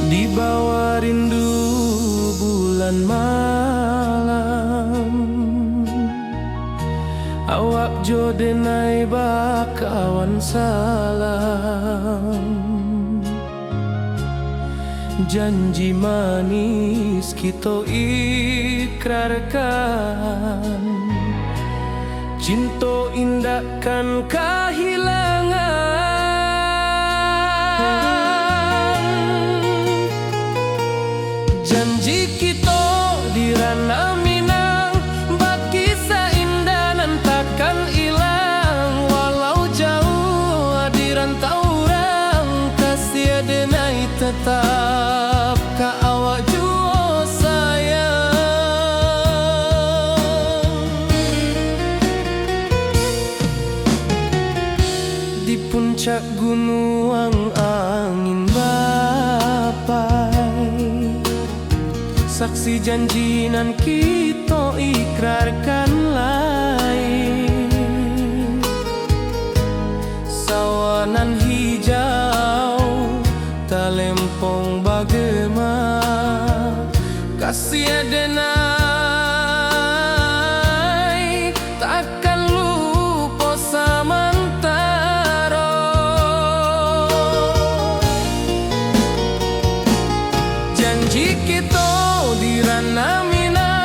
Di bawah rindu bulan malam, awak jo denai bakawan salam. Janji manis kita ikrarkan, cinta indahkan kehilangan. Janji kita di ranah Minang, bakisah indah nan takkan hilang. Walau jauh di rantau orang, kasih denai tetap ka awak jua sayang. Di puncak gunung angin bapai, saksi janji nan kita ikrarkan lain. Sawanan hijau talempong bagema, kasih denai takkan lupa samantara. Janji kita di ranah Minang,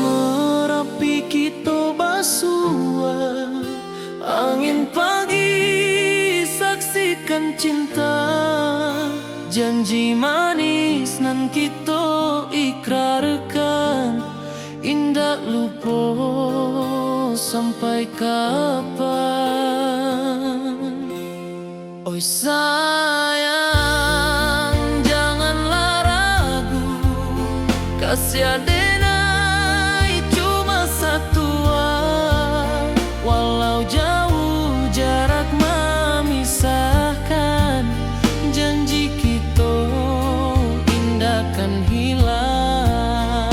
Merapi kita basua, angin pagi saksikan cinta. Janji manis nan kita ikrarkan, indah lupa sampai kapan. Oi sayang, janganlah ragu, kasih adenai cuma satu. Walau jauh jarak memisahkan, janji kita indah kan hilang.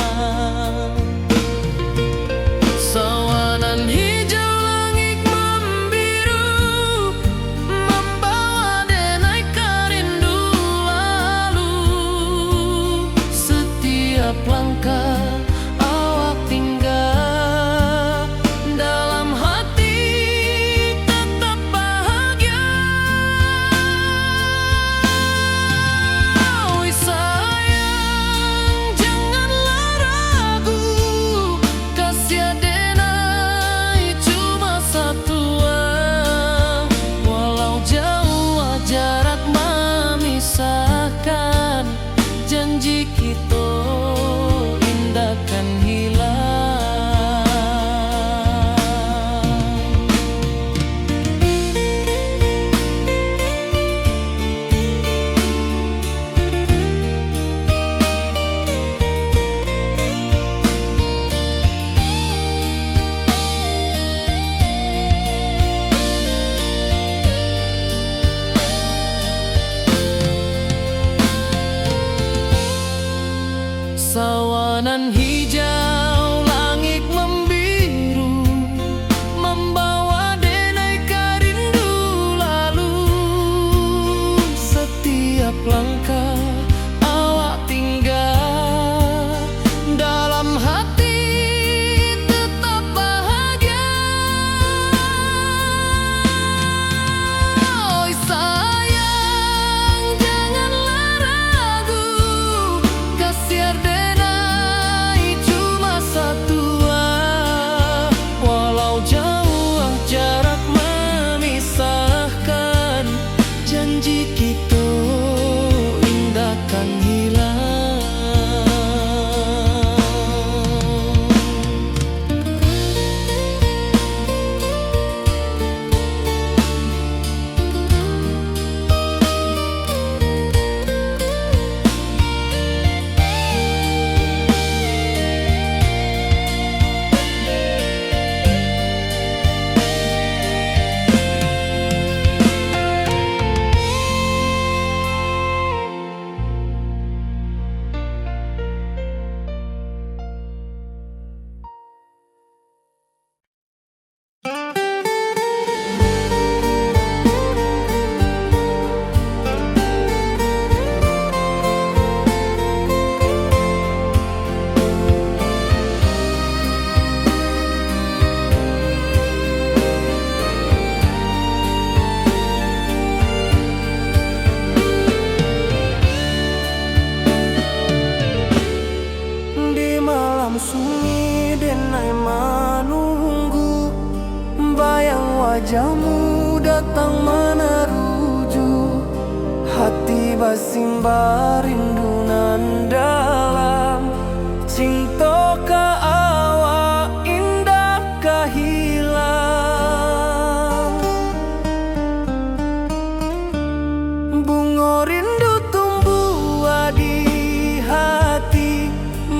Sawanan hijau langit membiru, membawa denai kerindu lalu. Setiap langkah awak tinggal, dalam hati tetap bahagia. Oi sayang, janganlah ragu, kasih adenai cuma satu. Walau jauh jarak memisahkan, janji kita indah kan hilang. Sawanan hijau langit membiru, membawa denai kerindu lalu. Setiap langkah awak tinggal, dalam hati tetap bahagia. Oi sayang, janganlah ragu, kasih adenai cuma satu. Walau jauh jarak memisahkan, janji kita indah kan hilang. Di malam sunyi denai menunggu, bayang wajahmu datang meneruju. Hati basimba rindu nan dalam, cinta ka awak indah ka hilang. Bunga rindu tumbuh di hati,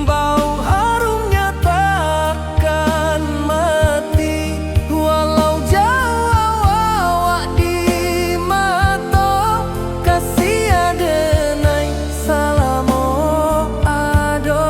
bau harumnya takkan mati. Walau jauh awak di mata, kasih adenai salamo ado.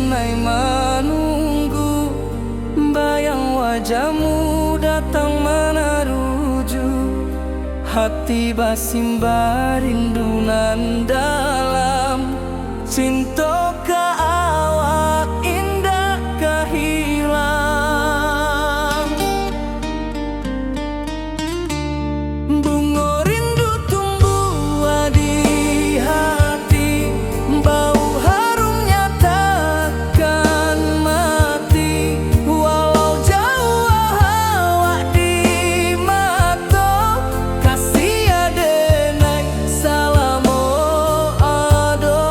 denai menunggu, bayang wajahmu datang meneruju. Hati basimba rindu nan dalam, cinta ka awak indah kahilang. Bunga rindu tumbuh di hati, bau harumnya takkan mati. Walau jauh awak di mata, kasih adenai salamo ado.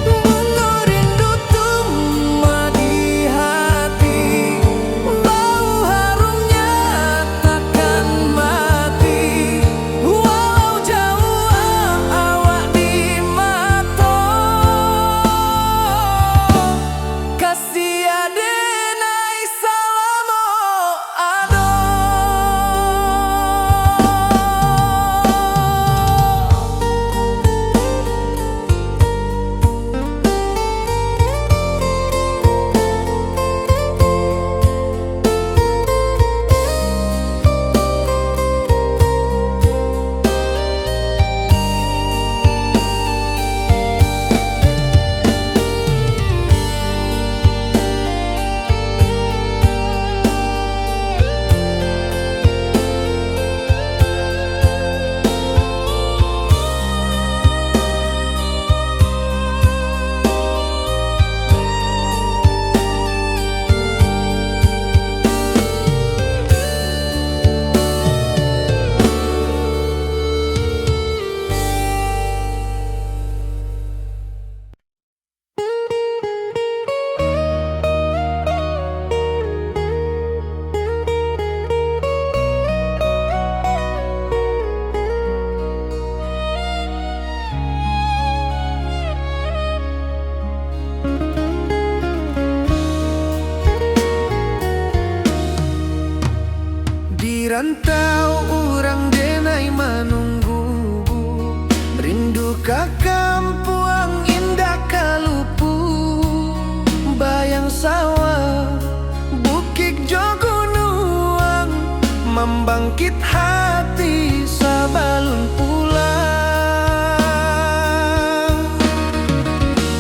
Bunga rindu tumbuh di hati, bau harumnya takkan mati. Walau jauh awak di mata, kasih adenai salamo ado. Di rantau orang denai menunggu, rindu ka kampuang indah kalupu. Bayang sawah, bukit jo gunung, membangkit hati sabalun pulang.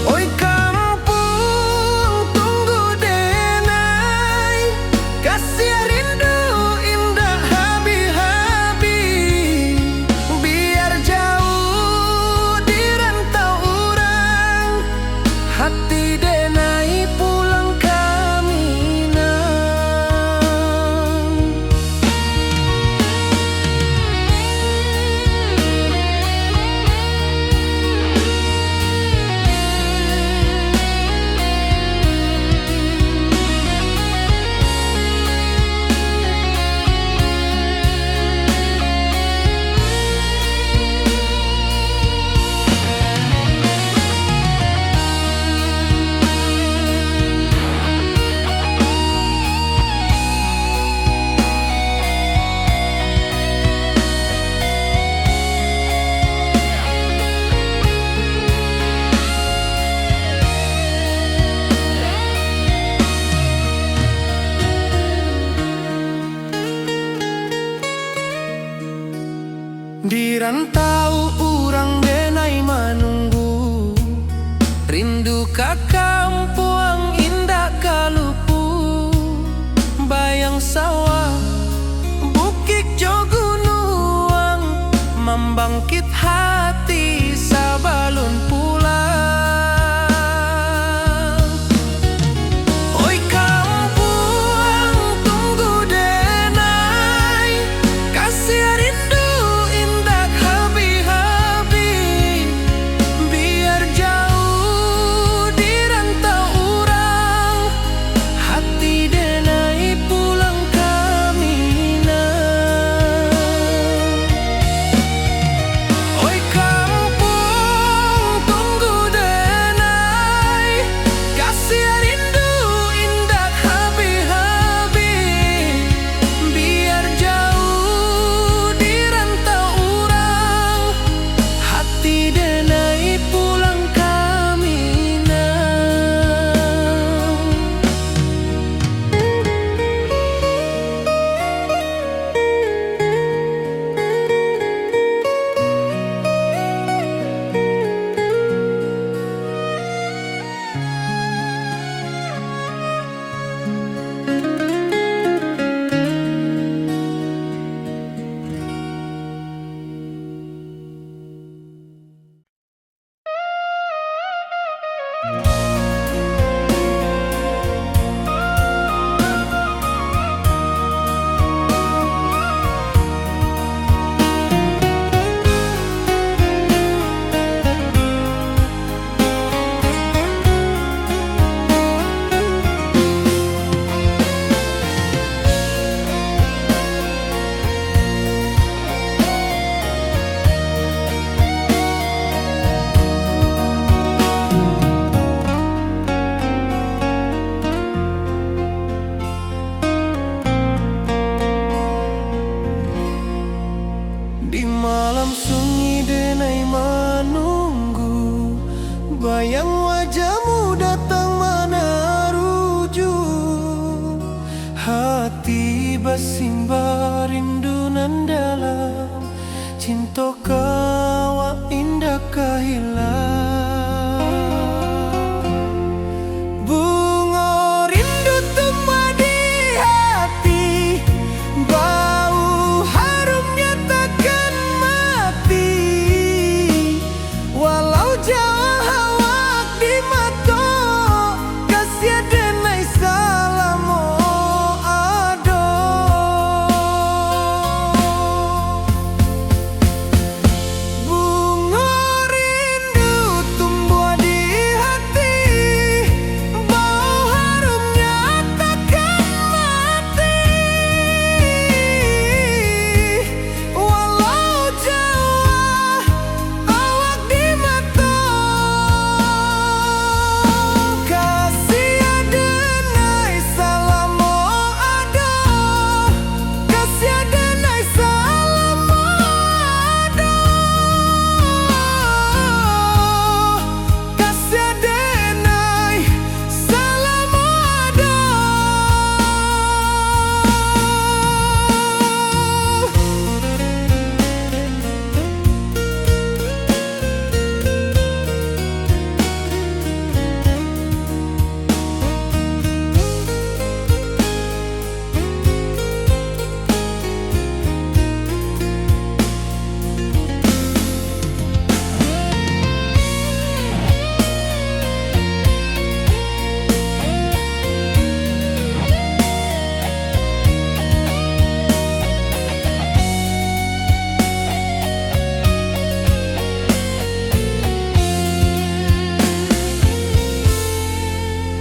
Oi kampung tunggu denai, kasih rindu indah habi-habi. Biar jauh di rantau orang, hati denai pulang ke Minang. Di rantau orang denai menunggu, rindu ka kampuang indah kalupu. Bayang sawah, bukit jo gunung, membangkit hati sabalun pulang. Oi kampung tunggu denai, kasih rindu indah habi-habi. Biar jauh di rantau orang, hati denai pulang ke Minang. Oi kampung basimba rindu nan dalam, cinta kawa indah kahilang. Bunga rindu tumbuh di hati, bau harumnya takkan mati. Walau jauh awak di mata, kasih denai salamu ada. Bunga rindu tumbuh di hati, bau harumnya takkan mati. Walau jauh awak di mata, kasih denai salamu ada. Kasih denai salamu ada. Kasih denai salamu ada.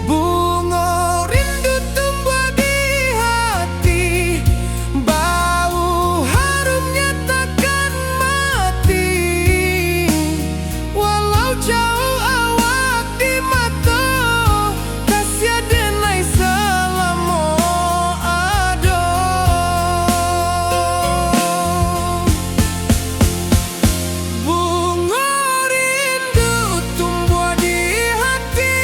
Bunga rindu tumbuh di hati, bau harumnya takkan mati. Walau jauh awak di mata, kasih denai salamu ada. Bunga rindu tumbuh di hati,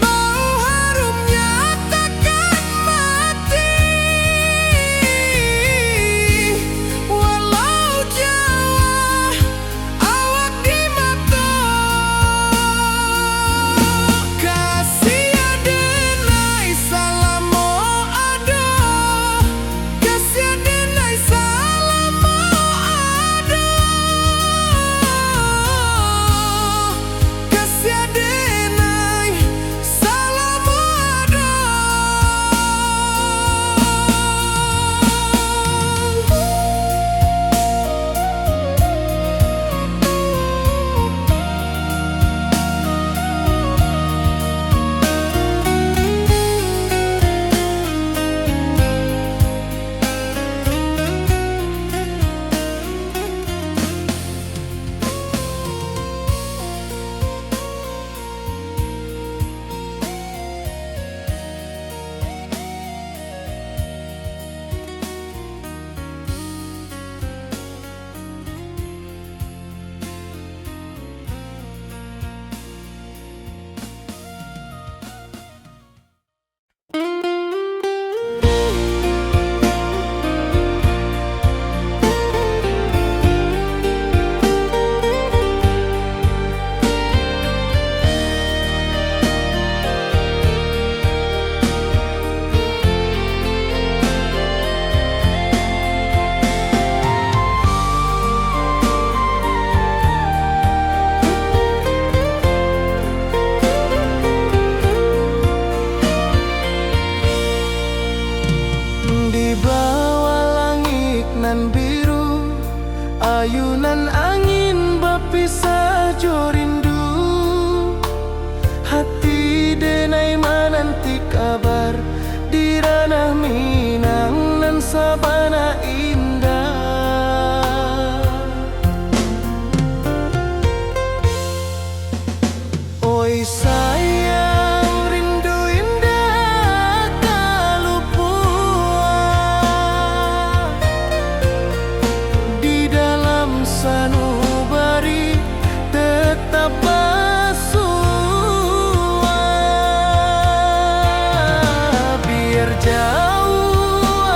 bau harumnya takkan mati. Walau jauh awak di mata, kasih denai salamu ada. Kasih denai salamu ada. Kasih denai salamu ada. Di bawah langit nan biru, ayunan angin berpisah jo rindu. Hati denai menanti kabar di ranah Minang nan sabana indah. Oi sayang, rindu indah kalupua di dalam sanubari tetap bersua. Biar jauh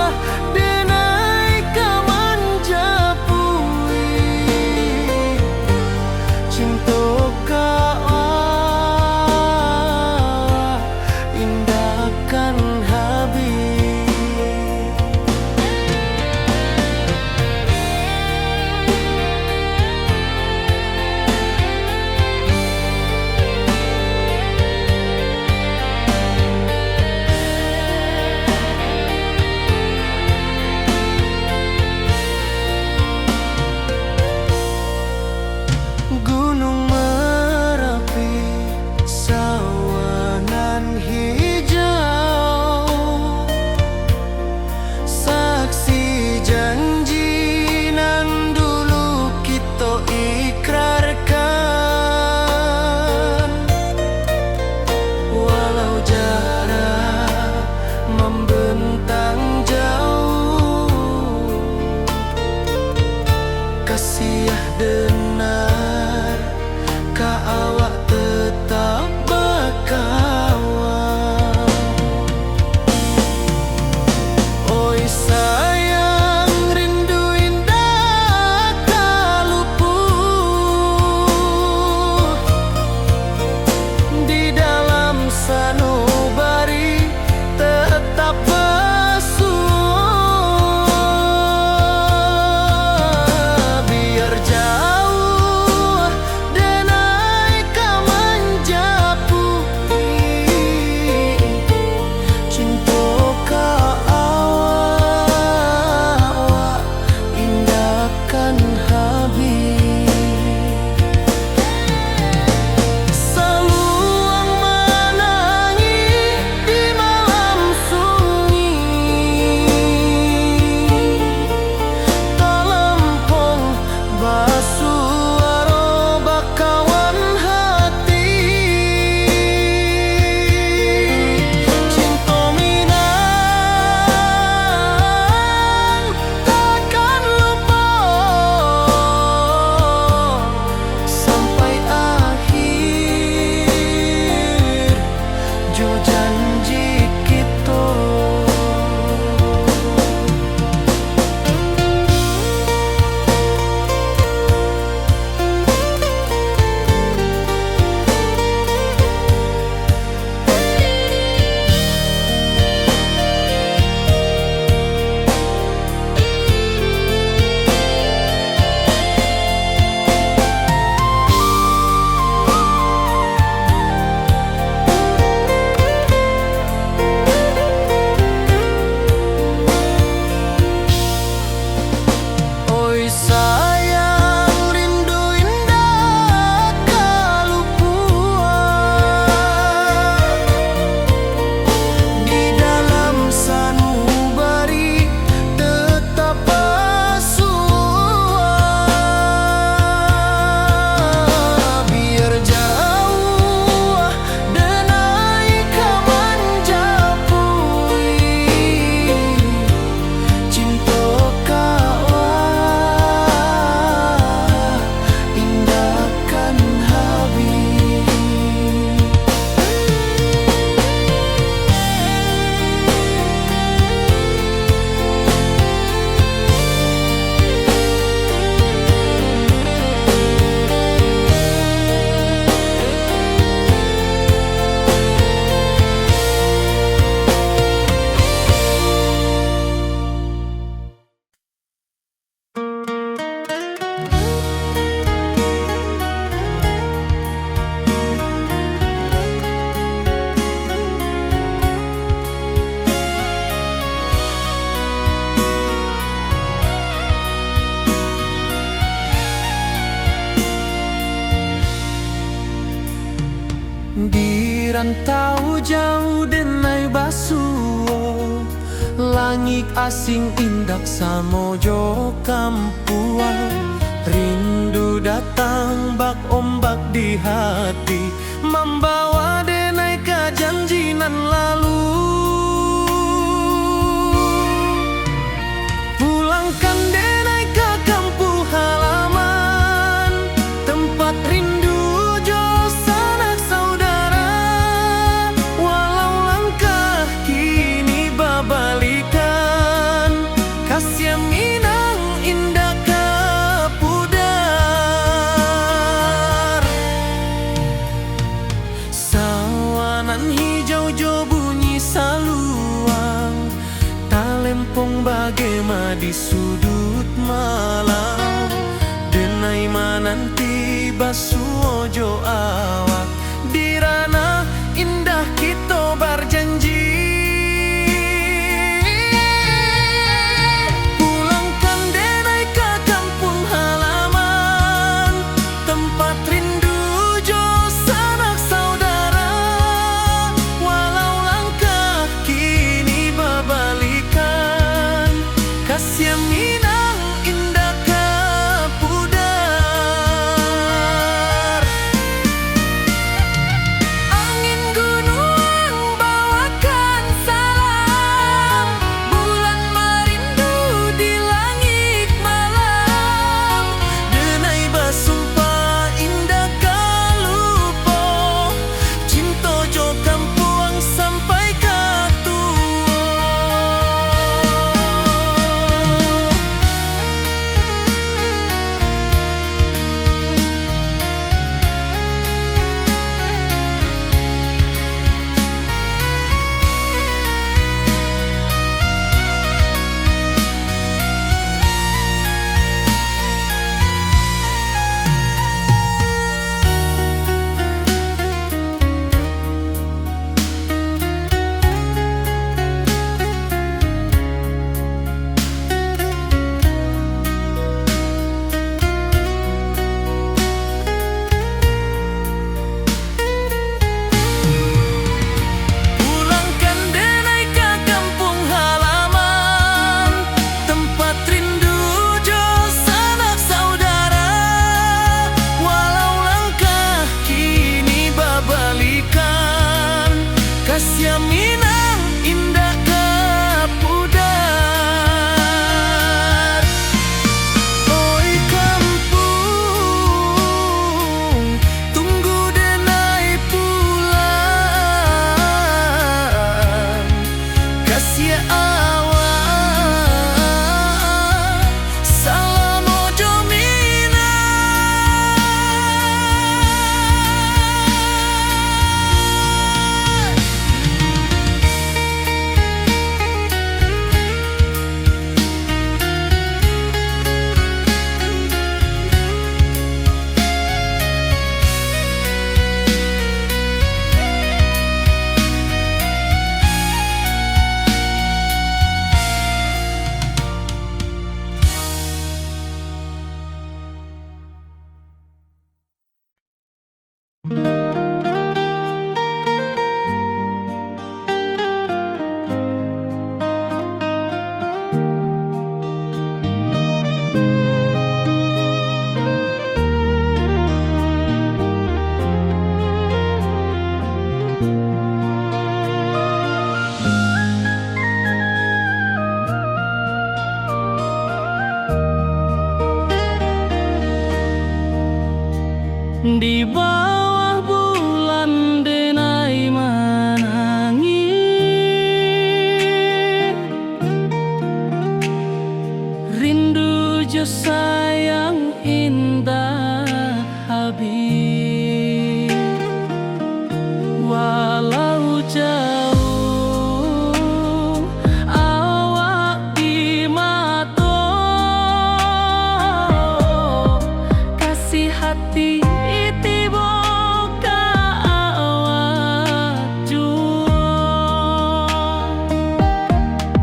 rantau jauh denai basuo, langit asing indak samojo kampuang. Rindu datang bak ombak di hati, membawa denai ke janjinan lalu. Pulangkan denai ke kampung halaman, tempat rindu jo sanak saudara. Walau langkah kini babalikan, kasih minang indah kapudar. Sawanan hijau jo bunyi saluang, talempong bagema di sudut malam. Denai mananti basuo jo awak, di ranah indah kita berjanji. Pulangkan denai ke kampung halaman, tempat rindu jo sanak saudara. Walau langkah kini babalikan, kasih minang indah kapudar. Angin gunung bawakan salam, bulan merindu di langit malam. Denai basumpah indah kalupo, cinta jo kampuang sampai katua. Pulangkan denai ke kampung halaman, tempat rindu jo sanak saudara. Walau langkah kini babalikan, kasih minang indah kapudar. Oi kampung, tunggu denai pulang. Kasih awak, salam ojo minang. Di bawah bulan denai menangis, rindu jo sayang indah habis. Walau jauh awak di mata, kasih hati tiba ka awak jua.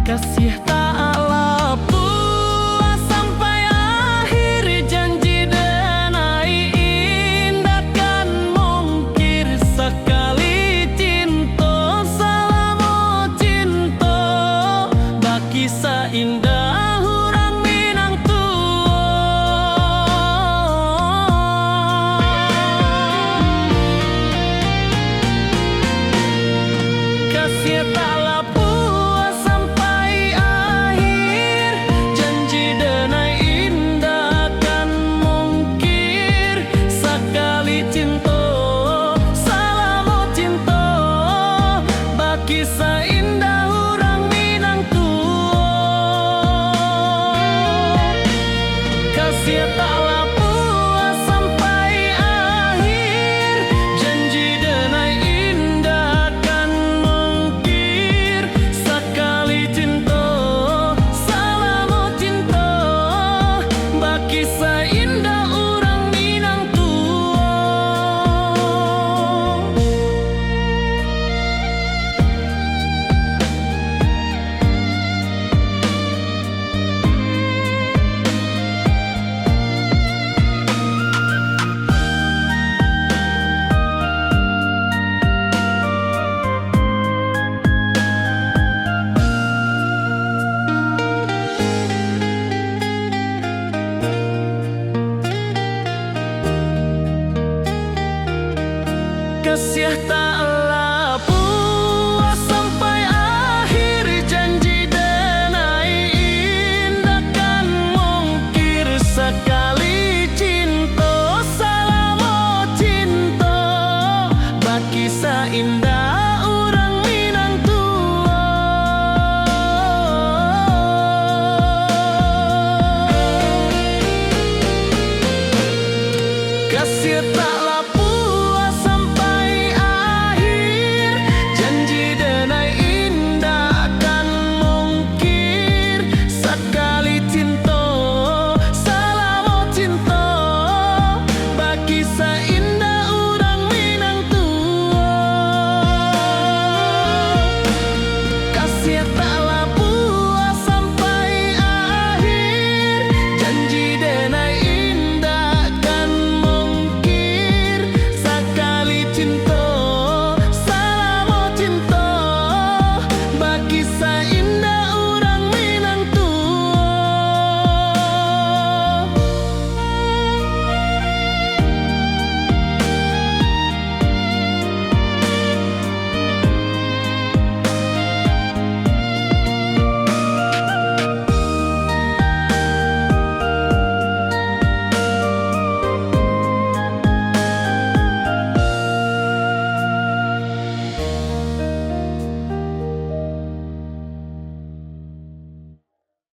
Kasih tak lapu sampai akhir. kisah indah orang Minang Tuo. Kasih taklah puas sampai akhir, janji denai indah kan mungkir. Sekali cinta, salamu cinta, kisah indah orang Minang Tuo. Kasih